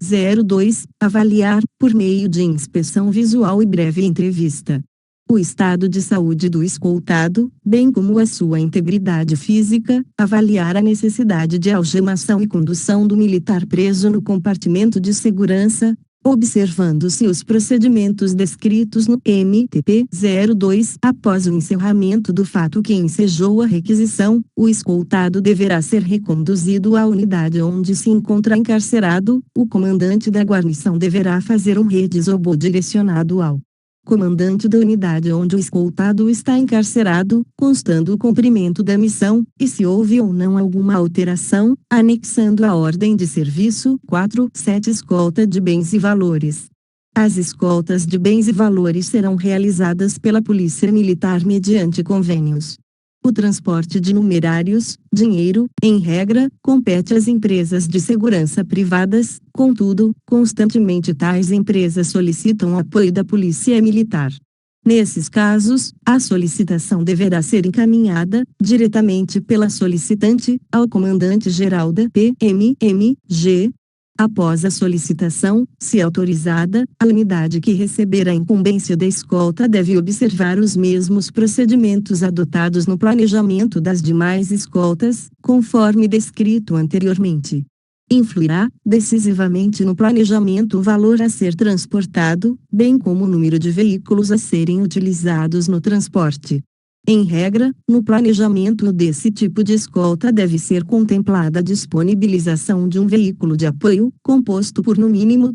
02, avaliar, por meio de inspeção visual e breve entrevista, o estado de saúde do escoltado, bem como a sua integridade física, avaliar a necessidade de algemação e condução do militar preso no compartimento de segurança, observando-se os procedimentos descritos no MTP 02. Após o encerramento do fato que ensejou a requisição, o escoltado deverá ser reconduzido à unidade onde se encontra encarcerado. O comandante da guarnição deverá fazer um redesobo direcionado ao comandante da unidade onde o escoltado está encarcerado, constando o cumprimento da missão, e se houve ou não alguma alteração, anexando a ordem de serviço. 4, 7 Escolta de bens e valores. As escoltas de bens e valores serão realizadas pela Polícia Militar mediante convênios. O transporte de numerários, dinheiro, em regra, compete às empresas de segurança privadas. Contudo, constantemente tais empresas solicitam o apoio da Polícia Militar. Nesses casos, a solicitação deverá ser encaminhada, diretamente pela solicitante, ao comandante-geral da PMMG. Após a solicitação, se autorizada, a unidade que receber a incumbência da escolta deve observar os mesmos procedimentos adotados no planejamento das demais escoltas, conforme descrito anteriormente. Influirá, decisivamente no planejamento o valor a ser transportado, bem como o número de veículos a serem utilizados no transporte. Em regra, no planejamento desse tipo de escolta deve ser contemplada a disponibilização de um veículo de apoio, composto por no mínimo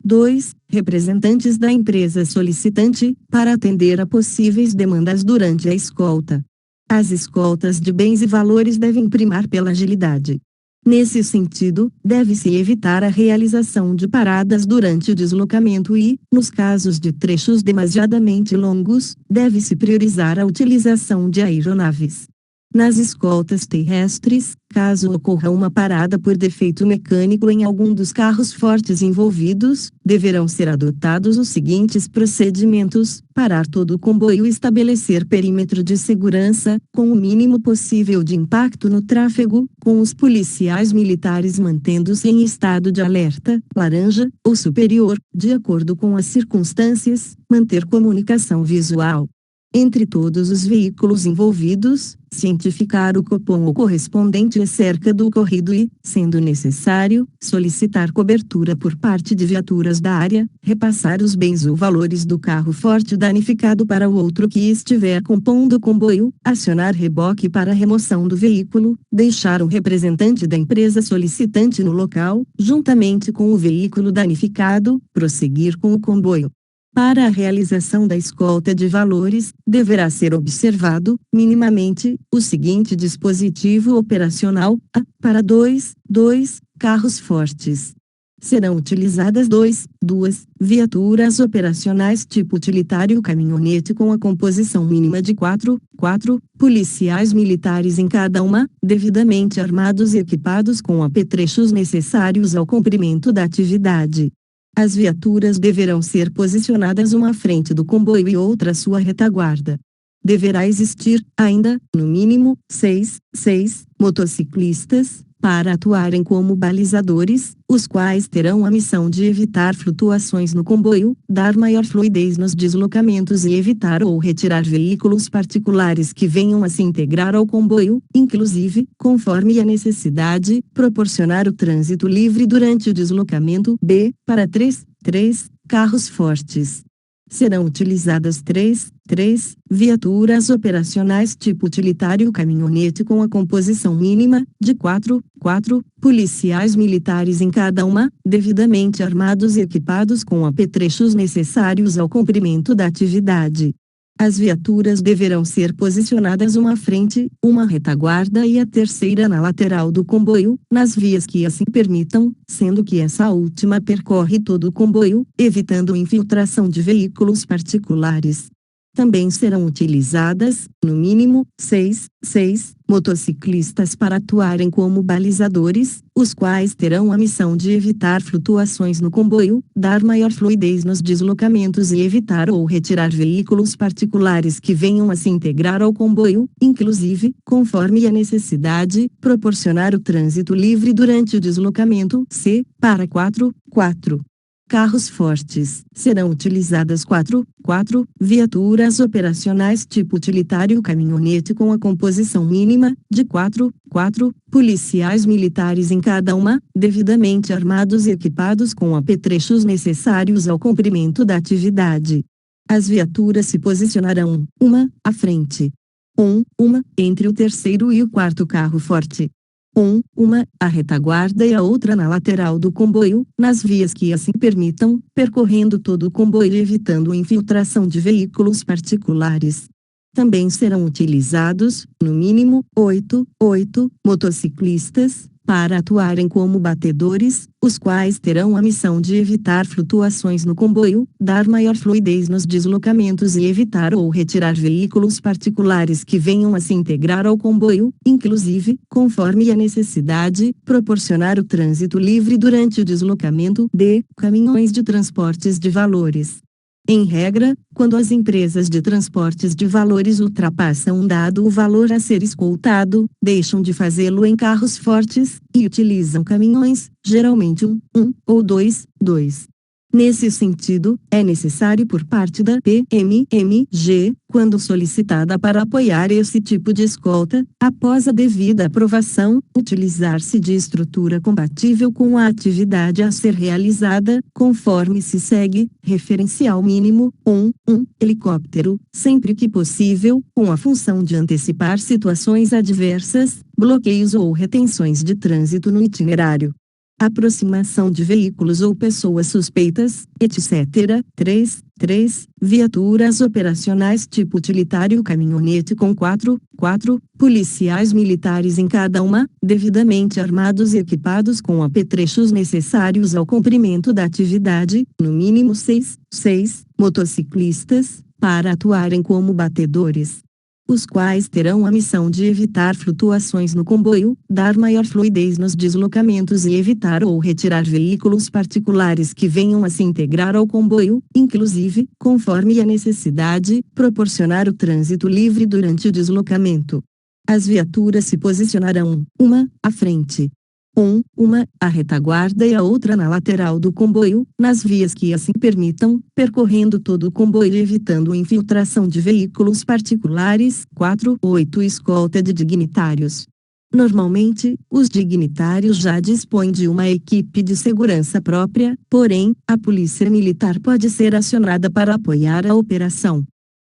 dois representantes da empresa solicitante, para atender a possíveis demandas durante a escolta. As escoltas de bens e valores devem primar pela agilidade. Nesse sentido, deve-se evitar a realização de paradas durante o deslocamento e, nos casos de trechos demasiadamente longos, deve-se priorizar a utilização de aeronaves. Nas escoltas terrestres, caso ocorra uma parada por defeito mecânico em algum dos carros fortes envolvidos, deverão ser adotados os seguintes procedimentos: parar todo o comboio e estabelecer perímetro de segurança, com o mínimo possível de impacto no tráfego, com os policiais militares mantendo-se em estado de alerta, laranja, ou superior, de acordo com as circunstâncias, manter comunicação visual entre todos os veículos envolvidos, cientificar o copom ou correspondente à cerca do ocorrido e, sendo necessário, solicitar cobertura por parte de viaturas da área, repassar os bens ou valores do carro forte danificado para o outro que estiver compondo o comboio, acionar reboque para remoção do veículo, deixar um representante da empresa solicitante no local, juntamente com o veículo danificado, prosseguir com o comboio. Para a realização da escolta de valores, deverá ser observado, minimamente, o seguinte dispositivo operacional: para dois carros fortes. Serão utilizadas duas viaturas operacionais tipo utilitário caminhonete com a composição mínima de quatro policiais militares em cada uma, devidamente armados e equipados com apetrechos necessários ao cumprimento da atividade. As viaturas deverão ser posicionadas uma à frente do comboio e outra à sua retaguarda. Deverá existir, ainda, no mínimo, seis motociclistas, para atuarem como balizadores, os quais terão a missão de evitar flutuações no comboio, dar maior fluidez nos deslocamentos e evitar ou retirar veículos particulares que venham a se integrar ao comboio, inclusive, conforme a necessidade, proporcionar o trânsito livre durante o deslocamento. Para três carros fortes. Serão utilizadas três viaturas operacionais tipo utilitário caminhonete com a composição mínima, de quatro policiais militares em cada uma, devidamente armados e equipados com apetrechos necessários ao cumprimento da atividade. As viaturas deverão ser posicionadas uma à frente, uma à retaguarda e a terceira na lateral do comboio, nas vias que assim permitam, sendo que essa última percorre todo o comboio, evitando infiltração de veículos particulares. Também serão utilizadas, no mínimo, seis motociclistas para atuarem como balizadores, os quais terão a missão de evitar flutuações no comboio, dar maior fluidez nos deslocamentos e evitar ou retirar veículos particulares que venham a se integrar ao comboio, inclusive, conforme a necessidade, proporcionar o trânsito livre durante o deslocamento. Para quatro carros fortes. Serão utilizadas quatro viaturas operacionais tipo utilitário caminhonete com a composição mínima, de quatro policiais militares em cada uma, devidamente armados e equipados com apetrechos necessários ao cumprimento da atividade. As viaturas se posicionarão, uma à frente, uma entre o terceiro e o quarto carro forte. Uma à retaguarda e a outra na lateral do comboio, nas vias que assim permitam, percorrendo todo o comboio e evitando infiltração de veículos particulares. Também serão utilizados, no mínimo, oito motociclistas, para atuarem como batedores, os quais terão a missão de evitar flutuações no comboio, dar maior fluidez nos deslocamentos e evitar ou retirar veículos particulares que venham a se integrar ao comboio, inclusive, conforme a necessidade, proporcionar o trânsito livre durante o deslocamento. Caminhões de transportes de valores. Em regra, quando as empresas de transportes de valores ultrapassam um dado valor a ser escoltado, deixam de fazê-lo em carros fortes, e utilizam caminhões, geralmente um ou dois. Nesse sentido, é necessário por parte da PMMG, quando solicitada para apoiar esse tipo de escolta, após a devida aprovação, utilizar-se de estrutura compatível com a atividade a ser realizada, conforme se segue, referencial mínimo, helicóptero, sempre que possível, com a função de antecipar situações adversas, bloqueios ou retenções de trânsito no itinerário. Aproximação de veículos ou pessoas suspeitas, etc. Viaturas operacionais tipo utilitário caminhonete com quatro policiais militares em cada uma, devidamente armados e equipados com apetrechos necessários ao cumprimento da atividade, no mínimo seis motociclistas, para atuarem como batedores, os quais terão a missão de evitar flutuações no comboio, dar maior fluidez nos deslocamentos e evitar ou retirar veículos particulares que venham a se integrar ao comboio, inclusive, conforme a necessidade, proporcionar o trânsito livre durante o deslocamento. As viaturas se posicionarão, uma à frente, uma à retaguarda e a outra na lateral do comboio, nas vias que assim permitam, percorrendo todo o comboio e evitando infiltração de veículos particulares. 8 Escolta de dignitários. Normalmente, os dignitários já dispõem de uma equipe de segurança própria, porém, a polícia militar pode ser acionada para apoiar a operação.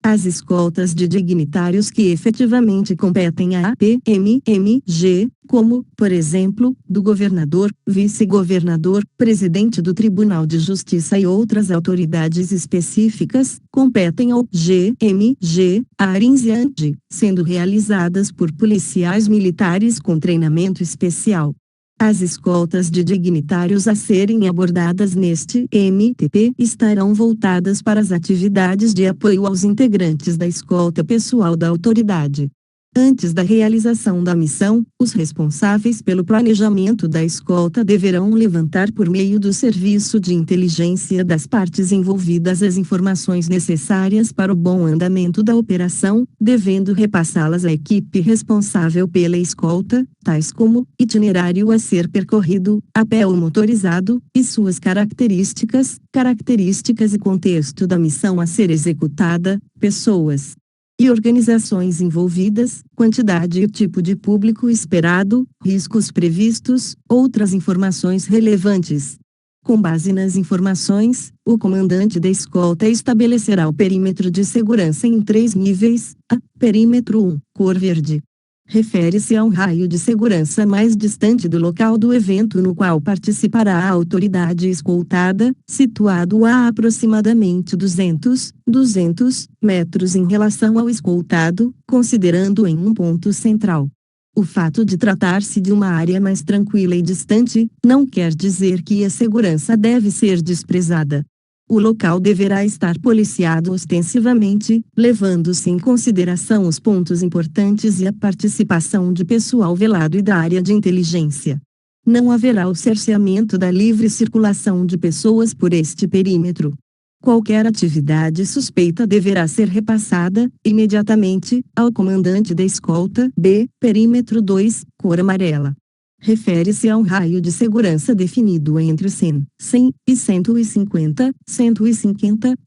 As escoltas de dignitários que efetivamente competem à PMMG, como, por exemplo, do governador, vice-governador, presidente do Tribunal de Justiça e outras autoridades específicas, competem ao GMG, ARINSIAND, sendo realizadas por policiais militares com treinamento especial. As escoltas de dignitários a serem abordadas neste MTP estarão voltadas para as atividades de apoio aos integrantes da escolta pessoal da autoridade. Antes da realização da missão, os responsáveis pelo planejamento da escolta deverão levantar por meio do serviço de inteligência das partes envolvidas as informações necessárias para o bom andamento da operação, devendo repassá-las à equipe responsável pela escolta, tais como itinerário a ser percorrido, a pé ou motorizado, e suas características e contexto da missão a ser executada, pessoas e organizações envolvidas, quantidade e tipo de público esperado, riscos previstos, outras informações relevantes. Com base nas informações, o comandante da escolta estabelecerá o perímetro de segurança em 3 níveis. Perímetro 1, cor verde. Refere-se a um raio de segurança mais distante do local do evento no qual participará a autoridade escoltada, situado a aproximadamente 200 metros em relação ao escoltado, considerando em um ponto central. O fato de tratar-se de uma área mais tranquila e distante, não quer dizer que a segurança deve ser desprezada. O local deverá estar policiado ostensivamente, levando-se em consideração os pontos importantes e a participação de pessoal velado e da área de inteligência. Não haverá o cerceamento da livre circulação de pessoas por este perímetro. Qualquer atividade suspeita deverá ser repassada, imediatamente, ao comandante da escolta. Perímetro 2, cor amarela. Refere-se a um raio de segurança definido entre 100 e 150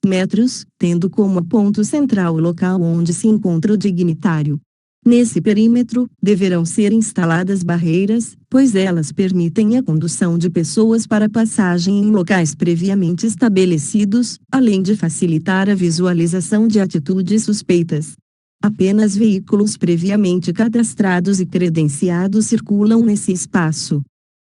metros, tendo como ponto central o local onde se encontra o dignitário. Nesse perímetro, deverão ser instaladas barreiras, pois elas permitem a condução de pessoas para passagem em locais previamente estabelecidos, além de facilitar a visualização de atitudes suspeitas. Apenas veículos previamente cadastrados e credenciados circulam nesse espaço.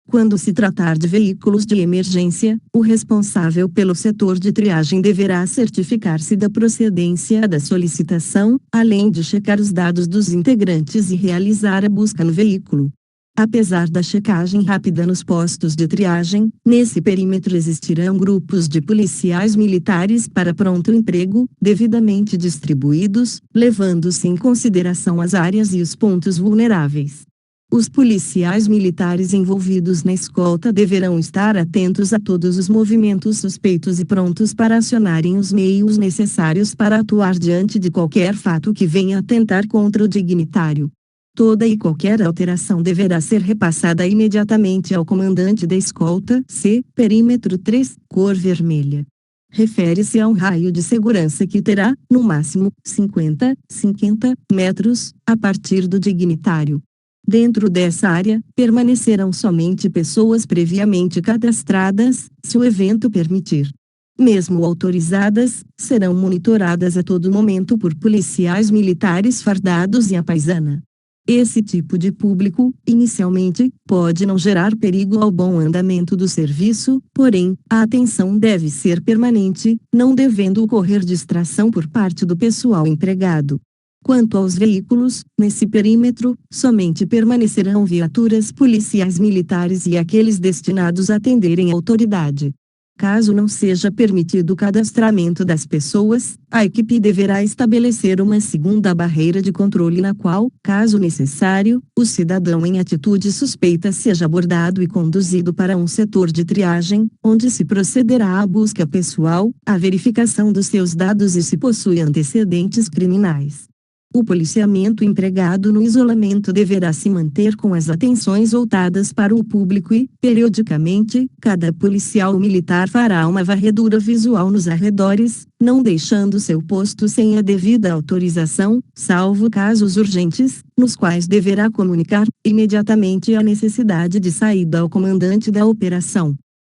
Quando se tratar de veículos de emergência, o responsável pelo setor de triagem deverá certificar-se da procedência da solicitação, além de checar os dados dos integrantes e realizar a busca no veículo. Apesar da checagem rápida nos postos de triagem, nesse perímetro existirão grupos de policiais militares para pronto emprego, devidamente distribuídos, levando-se em consideração as áreas e os pontos vulneráveis. Os policiais militares envolvidos na escolta deverão estar atentos a todos os movimentos suspeitos e prontos para acionarem os meios necessários para atuar diante de qualquer fato que venha atentar contra o dignitário. Toda e qualquer alteração deverá ser repassada imediatamente ao comandante da escolta. Perímetro 3, cor vermelha. Refere-se a um raio de segurança que terá, no máximo, 50 metros, a partir do dignitário. Dentro dessa área, permanecerão somente pessoas previamente cadastradas, se o evento permitir. Mesmo autorizadas, serão monitoradas a todo momento por policiais militares fardados e à paisana. Esse tipo de público, inicialmente, pode não gerar perigo ao bom andamento do serviço, porém, a atenção deve ser permanente, não devendo ocorrer distração por parte do pessoal empregado. Quanto aos veículos, nesse perímetro, somente permanecerão viaturas policiais militares e aqueles destinados a atenderem a autoridade. Caso não seja permitido o cadastramento das pessoas, a equipe deverá estabelecer uma segunda barreira de controle na qual, caso necessário, o cidadão em atitude suspeita seja abordado e conduzido para um setor de triagem, onde se procederá à busca pessoal, à verificação dos seus dados e se possui antecedentes criminais. O policiamento empregado no isolamento deverá se manter com as atenções voltadas para o público e, periodicamente, cada policial militar fará uma varredura visual nos arredores, não deixando seu posto sem a devida autorização, salvo casos urgentes, nos quais deverá comunicar, imediatamente a necessidade de saída ao comandante da operação.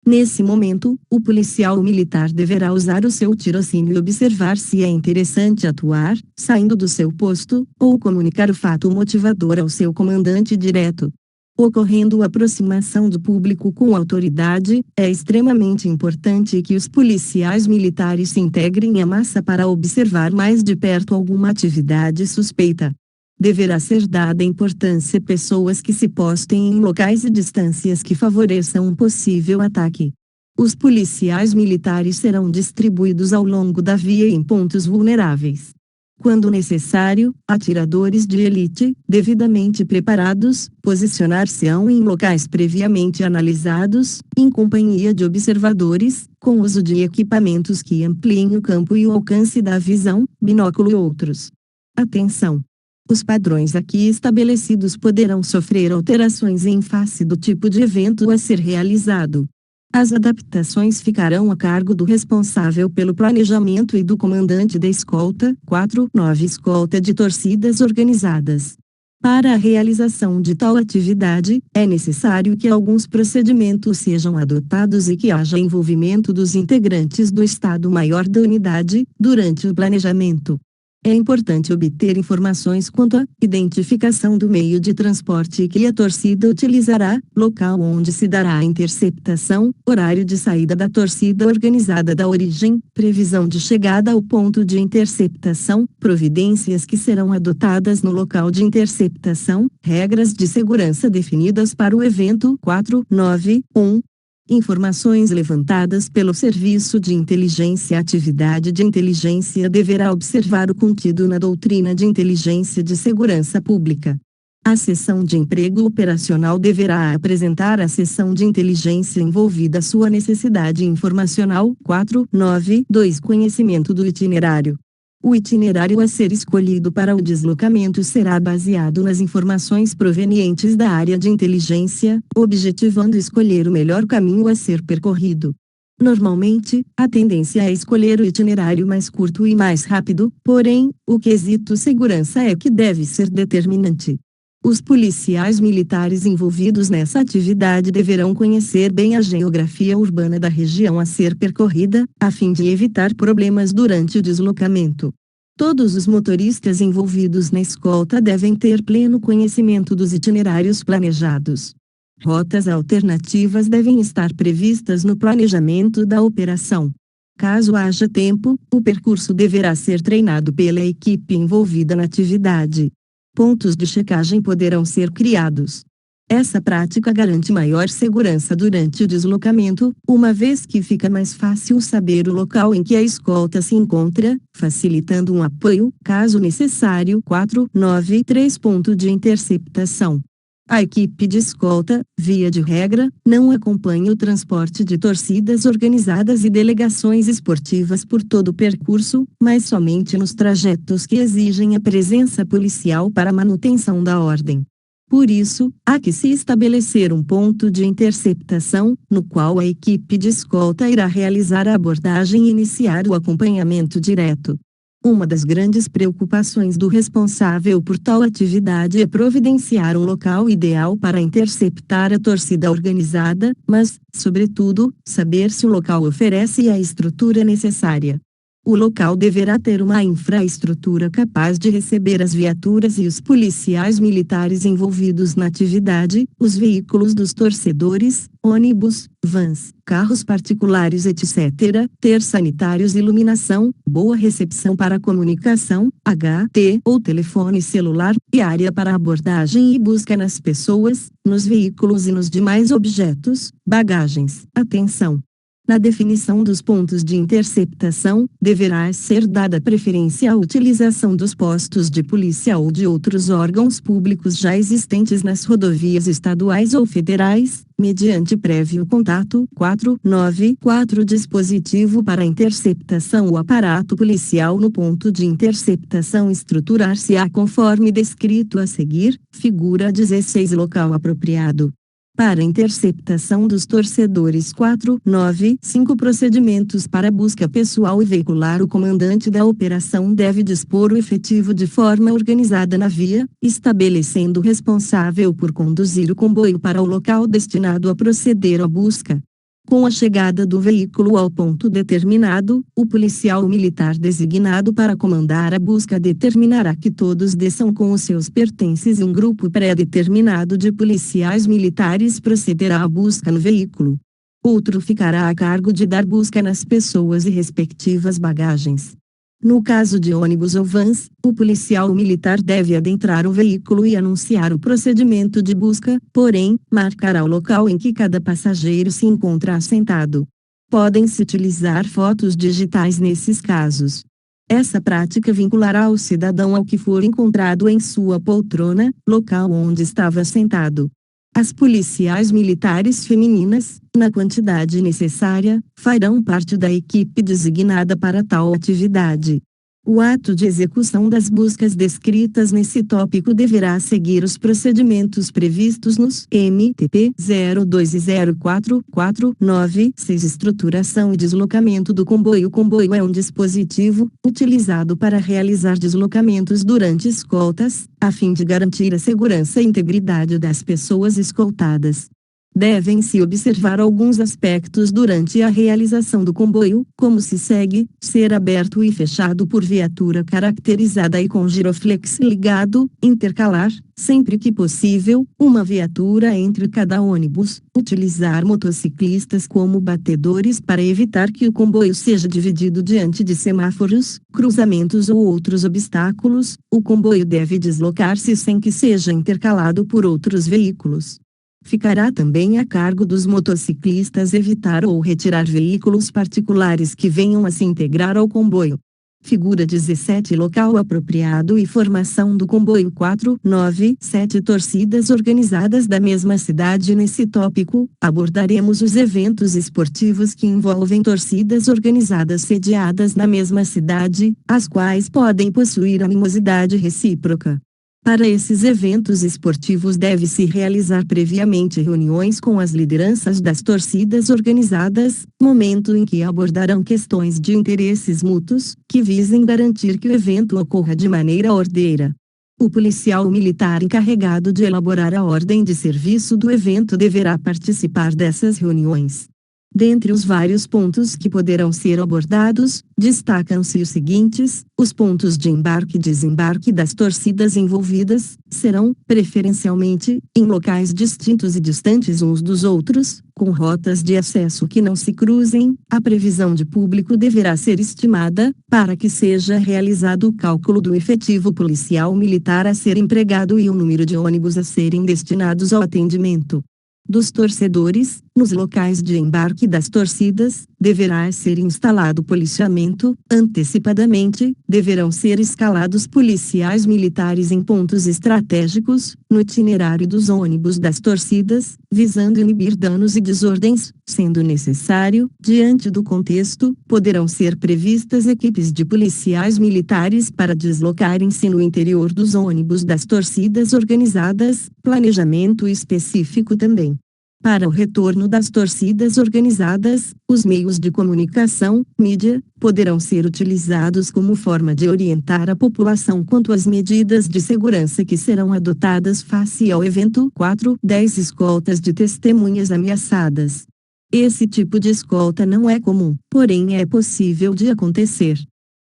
Nesse momento, o policial militar deverá usar o seu tirocínio e observar se é interessante atuar, saindo do seu posto, ou comunicar o fato motivador ao seu comandante direto. Ocorrendo aproximação do público com a autoridade, é extremamente importante que os policiais militares se integrem à massa para observar mais de perto alguma atividade suspeita. Deverá ser dada importância a pessoas que se postem em locais e distâncias que favoreçam um possível ataque. Os policiais militares serão distribuídos ao longo da via em pontos vulneráveis. Quando necessário, atiradores de elite, devidamente preparados, posicionar-se-ão em locais previamente analisados, em companhia de observadores, com uso de equipamentos que ampliem o campo e o alcance da visão, binóculo e outros. Atenção! Os padrões aqui estabelecidos poderão sofrer alterações em face do tipo de evento a ser realizado. As adaptações ficarão a cargo do responsável pelo planejamento e do comandante da escolta. 4.9 Escolta de torcidas organizadas. Para a realização de tal atividade, é necessário que alguns procedimentos sejam adotados e que haja envolvimento dos integrantes do Estado-Maior da unidade, durante o planejamento. É importante obter informações quanto à identificação do meio de transporte que a torcida utilizará, local onde se dará a interceptação, horário de saída da torcida organizada da origem, previsão de chegada ao ponto de interceptação, providências que serão adotadas no local de interceptação, regras de segurança definidas para o evento. 4.9.1 Informações levantadas pelo Serviço de Inteligência. A atividade de inteligência deverá observar o contido na doutrina de inteligência de segurança pública. A seção de emprego operacional deverá apresentar à seção de inteligência envolvida sua necessidade informacional. 4.9.2 Conhecimento do itinerário. O itinerário a ser escolhido para o deslocamento será baseado nas informações provenientes da área de inteligência, objetivando escolher o melhor caminho a ser percorrido. Normalmente, a tendência é escolher o itinerário mais curto e mais rápido, porém, o quesito segurança é que deve ser determinante. Os policiais militares envolvidos nessa atividade deverão conhecer bem a geografia urbana da região a ser percorrida, a fim de evitar problemas durante o deslocamento. Todos os motoristas envolvidos na escolta devem ter pleno conhecimento dos itinerários planejados. Rotas alternativas devem estar previstas no planejamento da operação. Caso haja tempo, o percurso deverá ser treinado pela equipe envolvida na atividade. Pontos de checagem poderão ser criados. Essa prática garante maior segurança durante o deslocamento, uma vez que fica mais fácil saber o local em que a escolta se encontra, facilitando um apoio, caso necessário. 4.9.3 Ponto de interceptação. A equipe de escolta, via de regra, não acompanha o transporte de torcidas organizadas e delegações esportivas por todo o percurso, mas somente nos trajetos que exigem a presença policial para a manutenção da ordem. Por isso, há que se estabelecer um ponto de interceptação, no qual a equipe de escolta irá realizar a abordagem e iniciar o acompanhamento direto. Uma das grandes preocupações do responsável por tal atividade é providenciar um local ideal para interceptar a torcida organizada, mas, sobretudo, saber se o local oferece a estrutura necessária. O local deverá ter uma infraestrutura capaz de receber as viaturas e os policiais militares envolvidos na atividade, os veículos dos torcedores, ônibus, vans, carros particulares etc., ter sanitários e iluminação, boa recepção para comunicação, HT ou telefone celular, e área para abordagem e busca nas pessoas, nos veículos e nos demais objetos, bagagens. Atenção! Na definição dos pontos de interceptação, deverá ser dada preferência à utilização dos postos de polícia ou de outros órgãos públicos já existentes nas rodovias estaduais ou federais, mediante prévio contato. 4.9.4 Dispositivo para interceptação. O aparato policial no ponto de interceptação estruturar-se-á conforme descrito a seguir, figura 16. Local apropriado para interceptação dos torcedores. 4.9.5 Procedimentos para busca pessoal e veicular. O comandante da operação deve dispor o efetivo de forma organizada na via, estabelecendo o responsável por conduzir o comboio para o local destinado a proceder à busca. Com a chegada do veículo ao ponto determinado, o policial militar designado para comandar a busca determinará que todos desçam com os seus pertences e um grupo pré-determinado de policiais militares procederá à busca no veículo. Outro ficará a cargo de dar busca nas pessoas e respectivas bagagens. No caso de ônibus ou vans, o policial militar deve adentrar o veículo e anunciar o procedimento de busca, porém, marcará o local em que cada passageiro se encontra assentado. Podem-se utilizar fotos digitais nesses casos. Essa prática vinculará o cidadão ao que for encontrado em sua poltrona, local onde estava sentado. As policiais militares femininas, na quantidade necessária, farão parte da equipe designada para tal atividade. O ato de execução das buscas descritas nesse tópico deverá seguir os procedimentos previstos nos MTP 020449-6. Estruturação e deslocamento do comboio. O comboio é um dispositivo utilizado para realizar deslocamentos durante escoltas, a fim de garantir a segurança e integridade das pessoas escoltadas. Devem-se observar alguns aspectos durante a realização do comboio, como se segue: ser aberto e fechado por viatura caracterizada e com giroflex ligado, intercalar, sempre que possível, uma viatura entre cada ônibus, utilizar motociclistas como batedores para evitar que o comboio seja dividido diante de semáforos, cruzamentos ou outros obstáculos. O comboio deve deslocar-se sem que seja intercalado por outros veículos. Ficará também a cargo dos motociclistas evitar ou retirar veículos particulares que venham a se integrar ao comboio. Figura 17. Local apropriado e formação do comboio. 497 Torcidas organizadas da mesma cidade. Nesse tópico, abordaremos os eventos esportivos que envolvem torcidas organizadas sediadas na mesma cidade, as quais podem possuir animosidade recíproca. Para esses eventos esportivos deve-se realizar previamente reuniões com as lideranças das torcidas organizadas, momento em que abordarão questões de interesses mútuos, que visem garantir que o evento ocorra de maneira ordeira. O policial militar encarregado de elaborar a ordem de serviço do evento deverá participar dessas reuniões. Dentre os vários pontos que poderão ser abordados, destacam-se os seguintes: os pontos de embarque e desembarque das torcidas envolvidas serão, preferencialmente, em locais distintos e distantes uns dos outros, com rotas de acesso que não se cruzem. A previsão de público deverá ser estimada, para que seja realizado o cálculo do efetivo policial militar a ser empregado e o número de ônibus a serem destinados ao atendimento dos torcedores. Nos locais de embarque das torcidas, deverá ser instalado policiamento. Antecipadamente, deverão ser escalados policiais militares em pontos estratégicos, no itinerário dos ônibus das torcidas, visando inibir danos e desordens. Sendo necessário, diante do contexto, poderão ser previstas equipes de policiais militares para deslocarem-se no interior dos ônibus das torcidas organizadas. Planejamento específico também. Para o retorno das torcidas organizadas, os meios de comunicação, mídia, poderão ser utilizados como forma de orientar a população quanto às medidas de segurança que serão adotadas face ao evento. 410 Escoltas de testemunhas ameaçadas. Esse tipo de escolta não é comum, porém é possível de acontecer.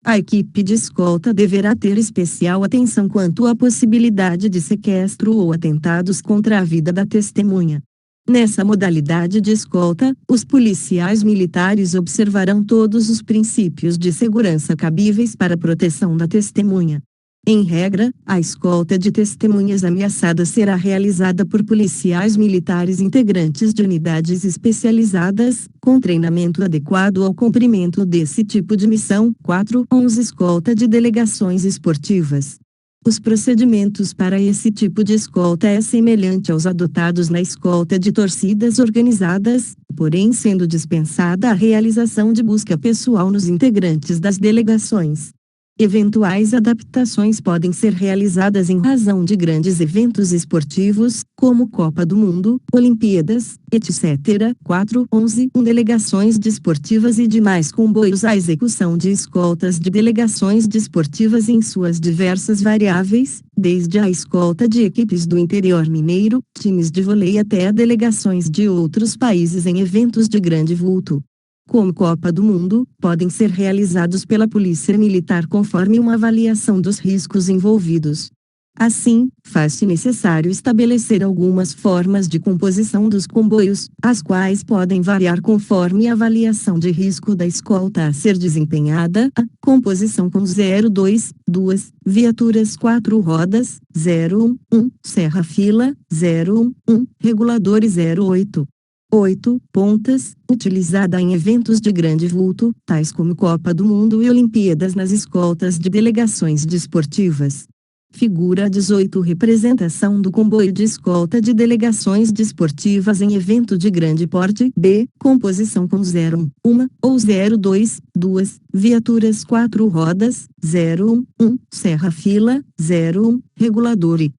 A equipe de escolta deverá ter especial atenção quanto à possibilidade de sequestro ou atentados contra a vida da testemunha. Nessa modalidade de escolta, os policiais militares observarão todos os princípios de segurança cabíveis para a proteção da testemunha. Em regra, a escolta de testemunhas ameaçadas será realizada por policiais militares integrantes de unidades especializadas, com treinamento adequado ao cumprimento desse tipo de missão. 411 Escolta de delegações esportivas. Os procedimentos para esse tipo de escolta é semelhante aos adotados na escolta de torcidas organizadas, porém sendo dispensada a realização de busca pessoal nos integrantes das delegações. Eventuais adaptações podem ser realizadas em razão de grandes eventos esportivos, como Copa do Mundo, Olimpíadas, etc. 4.11 Delegações desportivas e demais comboios. A execução de escoltas de delegações desportivas em suas diversas variáveis, desde a escolta de equipes do interior mineiro, times de vôlei até a delegações de outros países em eventos de grande vulto, como Copa do Mundo, podem ser realizados pela Polícia Militar conforme uma avaliação dos riscos envolvidos. Assim, faz-se necessário estabelecer algumas formas de composição dos comboios, as quais podem variar conforme a avaliação de risco da escolta a ser desempenhada. A composição com 02, 2, viaturas 4 rodas, 01, serra-fila, 01, reguladores 08. 8 pontas, utilizada em eventos de grande vulto, tais como Copa do Mundo e Olimpíadas nas escoltas de delegações desportivas. Figura 18 Representação do comboio de escolta de delegações desportivas em evento de grande porte. B. Composição com 01, 1 ou 02, 2, viaturas 4 rodas, 01, serra-fila, 01, regulador e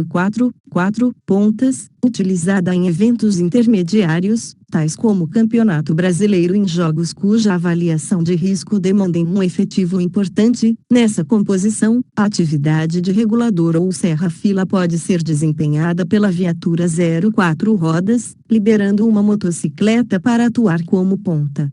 04, 4 pontas, utilizada em eventos intermediários, tais como Campeonato Brasileiro em jogos cuja avaliação de risco demandem um efetivo importante. Nessa composição, a atividade de regulador ou serra-fila pode ser desempenhada pela viatura 04 rodas, liberando uma motocicleta para atuar como ponta.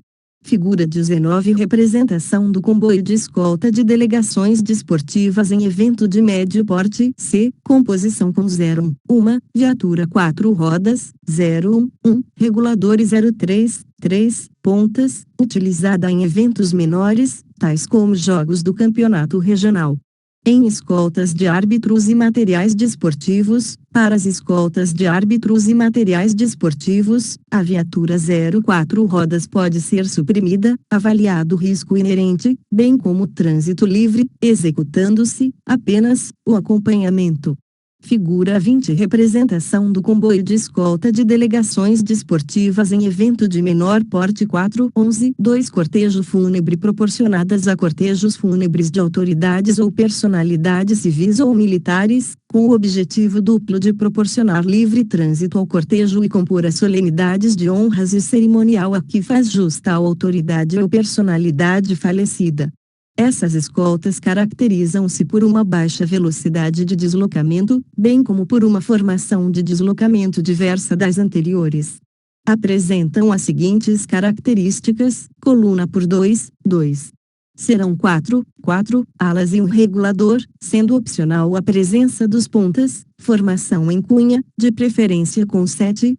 Figura 19 Representação do comboio de escolta de delegações desportivas em evento de médio porte. C. Composição com 01, 1, viatura 4 rodas, 01, reguladores 03, 3 pontas, utilizada em eventos menores, tais como jogos do campeonato regional. Em escoltas de árbitros e materiais desportivos, para as escoltas de árbitros e materiais desportivos, a viatura 04 rodas pode ser suprimida, avaliado o risco inerente, bem como o trânsito livre, executando-se apenas o acompanhamento. Figura 20 Representação do comboio de escolta de delegações desportivas em evento de menor porte. 4.11 2 Cortejo fúnebre proporcionadas a cortejos fúnebres de autoridades ou personalidades civis ou militares, com o objetivo duplo de proporcionar livre trânsito ao cortejo e compor as solenidades de honras e cerimonial a que faz justa a autoridade ou personalidade falecida. Essas escoltas caracterizam-se por uma baixa velocidade de deslocamento, bem como por uma formação de deslocamento diversa das anteriores. Apresentam as seguintes características: coluna por 2. Serão 4 alas e um regulador, sendo opcional a presença dos pontas, formação em cunha, de preferência com 7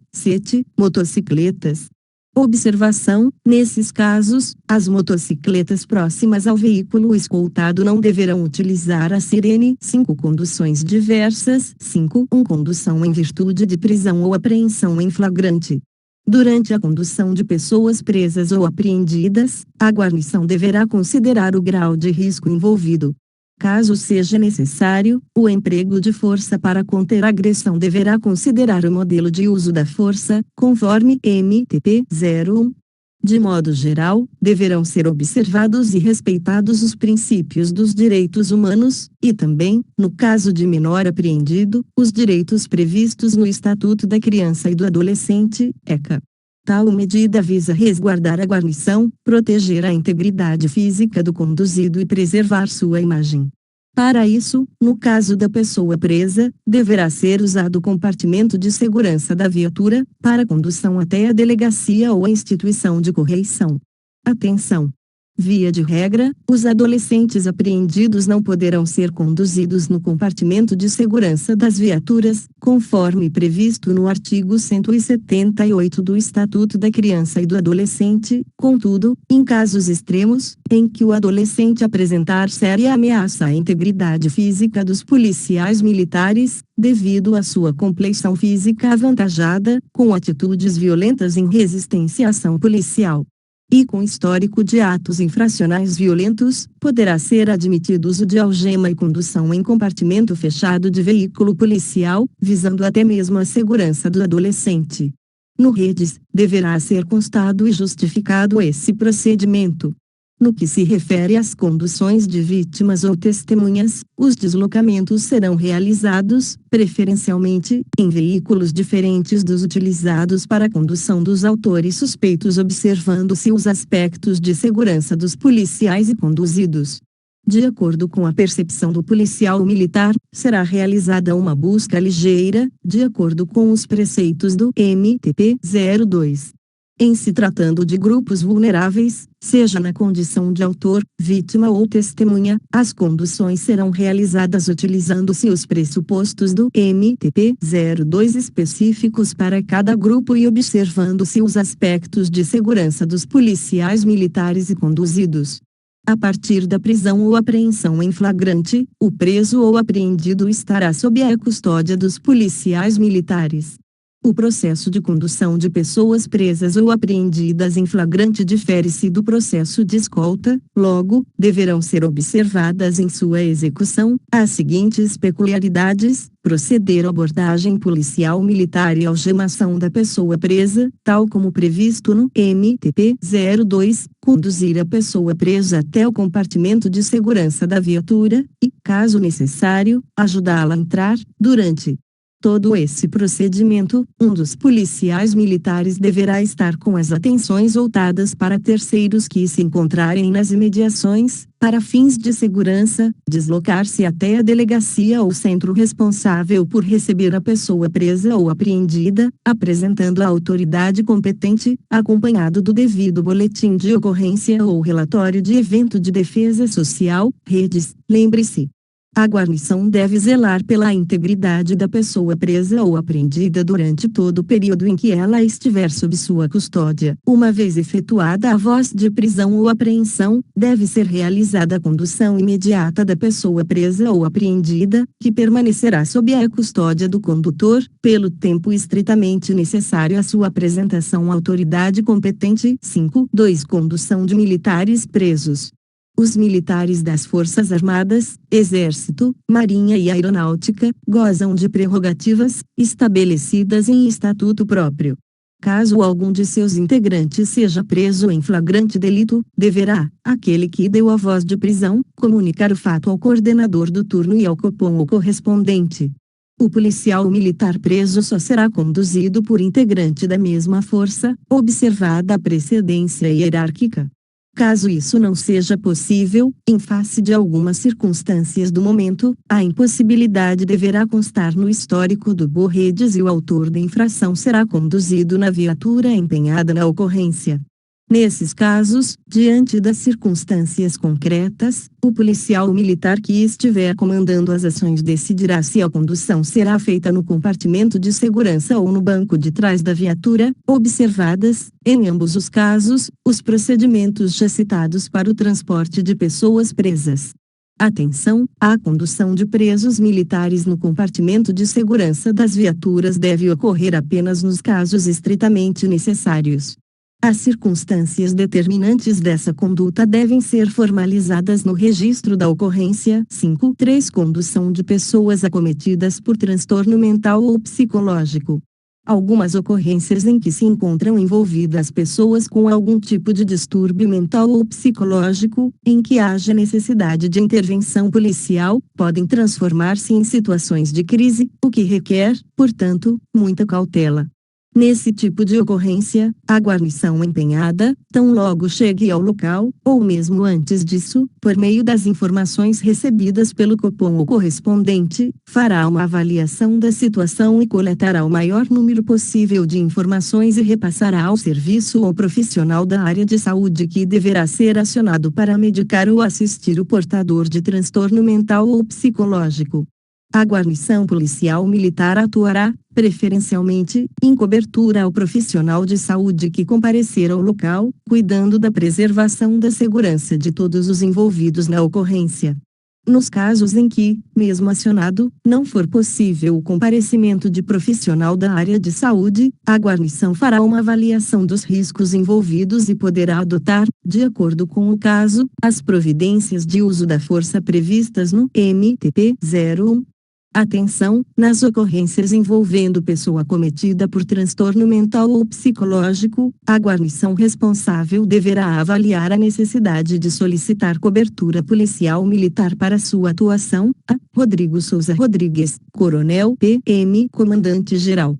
motocicletas. Observação: nesses casos, as motocicletas próximas ao veículo escoltado não deverão utilizar a sirene. 5 Conduções diversas. 5.1 Condução em virtude de prisão ou apreensão em flagrante. Durante a condução de pessoas presas ou apreendidas, a guarnição deverá considerar o grau de risco envolvido. Caso seja necessário, o emprego de força para conter a agressão deverá considerar o modelo de uso da força, conforme MTP 01. De modo geral, deverão ser observados e respeitados os princípios dos direitos humanos, e também, no caso de menor apreendido, os direitos previstos no Estatuto da Criança e do Adolescente, ECA. Tal medida visa resguardar a guarnição, proteger a integridade física do conduzido e preservar sua imagem. Para isso, no caso da pessoa presa, deverá ser usado o compartimento de segurança da viatura, para condução até a delegacia ou a instituição de correição. Atenção! Via de regra, os adolescentes apreendidos não poderão ser conduzidos no compartimento de segurança das viaturas, conforme previsto no artigo 178 do Estatuto da Criança e do Adolescente. Contudo, em casos extremos, em que o adolescente apresentar séria ameaça à integridade física dos policiais militares, devido à sua complexão física avantajada, com atitudes violentas em resistência à ação policial, e com histórico de atos infracionais violentos, poderá ser admitido uso de algema e condução em compartimento fechado de veículo policial, visando até mesmo a segurança do adolescente. No redes, deverá ser constado e justificado esse procedimento. No que se refere às conduções de vítimas ou testemunhas, os deslocamentos serão realizados, preferencialmente, em veículos diferentes dos utilizados para a condução dos autores suspeitos, observando-se os aspectos de segurança dos policiais e conduzidos. De acordo com a percepção do policial militar, será realizada uma busca ligeira, de acordo com os preceitos do MP 02. Em se tratando de grupos vulneráveis, seja na condição de autor, vítima ou testemunha, as conduções serão realizadas utilizando-se os pressupostos do MP 02 específicos para cada grupo e observando-se os aspectos de segurança dos policiais militares e conduzidos. A partir da prisão ou apreensão em flagrante, o preso ou apreendido estará sob a custódia dos policiais militares. O processo de condução de pessoas presas ou apreendidas em flagrante difere-se do processo de escolta, logo, deverão ser observadas em sua execução as seguintes peculiaridades: proceder à abordagem policial militar e algemação da pessoa presa, tal como previsto no MP 02, conduzir a pessoa presa até o compartimento de segurança da viatura, e, caso necessário, ajudá-la a entrar. Durante todo esse procedimento, um dos policiais militares deverá estar com as atenções voltadas para terceiros que se encontrarem nas imediações, para fins de segurança, deslocar-se até a delegacia ou centro responsável por receber a pessoa presa ou apreendida, apresentando à autoridade competente, acompanhado do devido boletim de ocorrência ou relatório de evento de defesa social, redes. Lembre-se: a guarnição deve zelar pela integridade da pessoa presa ou apreendida durante todo o período em que ela estiver sob sua custódia. Uma vez efetuada a voz de prisão ou apreensão, deve ser realizada a condução imediata da pessoa presa ou apreendida, que permanecerá sob a custódia do condutor, pelo tempo estritamente necessário à sua apresentação à autoridade competente. 5.2 Condução de militares presos. Os militares das Forças Armadas, Exército, Marinha e Aeronáutica, gozam de prerrogativas, estabelecidas em estatuto próprio. Caso algum de seus integrantes seja preso em flagrante delito, deverá, aquele que deu a voz de prisão, comunicar o fato ao coordenador do turno e ao Copom ou correspondente. O policial militar preso só será conduzido por integrante da mesma força, observada a precedência hierárquica. Caso isso não seja possível, em face de algumas circunstâncias do momento, a impossibilidade deverá constar no histórico do BORREDES e o autor da infração será conduzido na viatura empenhada na ocorrência. Nesses casos, diante das circunstâncias concretas, o policial militar que estiver comandando as ações decidirá se a condução será feita no compartimento de segurança ou no banco de trás da viatura, observadas, em ambos os casos, os procedimentos já citados para o transporte de pessoas presas. Atenção: a condução de presos militares no compartimento de segurança das viaturas deve ocorrer apenas nos casos estritamente necessários. As circunstâncias determinantes dessa conduta devem ser formalizadas no registro da ocorrência. 5.3 Condução de pessoas acometidas por transtorno mental ou psicológico. Algumas ocorrências em que se encontram envolvidas pessoas com algum tipo de distúrbio mental ou psicológico, em que haja necessidade de intervenção policial, podem transformar-se em situações de crise, o que requer, portanto, muita cautela. Nesse tipo de ocorrência, a guarnição empenhada, tão logo chegue ao local, ou mesmo antes disso, por meio das informações recebidas pelo Copom ou correspondente, fará uma avaliação da situação e coletará o maior número possível de informações e repassará ao serviço ou profissional da área de saúde que deverá ser acionado para medicar ou assistir o portador de transtorno mental ou psicológico. A guarnição policial militar atuará, preferencialmente, em cobertura ao profissional de saúde que comparecer ao local, cuidando da preservação da segurança de todos os envolvidos na ocorrência. Nos casos em que, mesmo acionado, não for possível o comparecimento de profissional da área de saúde, a guarnição fará uma avaliação dos riscos envolvidos e poderá adotar, de acordo com o caso, as providências de uso da força previstas no MP 01. Atenção, nas ocorrências envolvendo pessoa cometida por transtorno mental ou psicológico, a guarnição responsável deverá avaliar a necessidade de solicitar cobertura policial militar para sua atuação. A. Rodrigo Souza Rodrigues, Coronel PM, Comandante-Geral.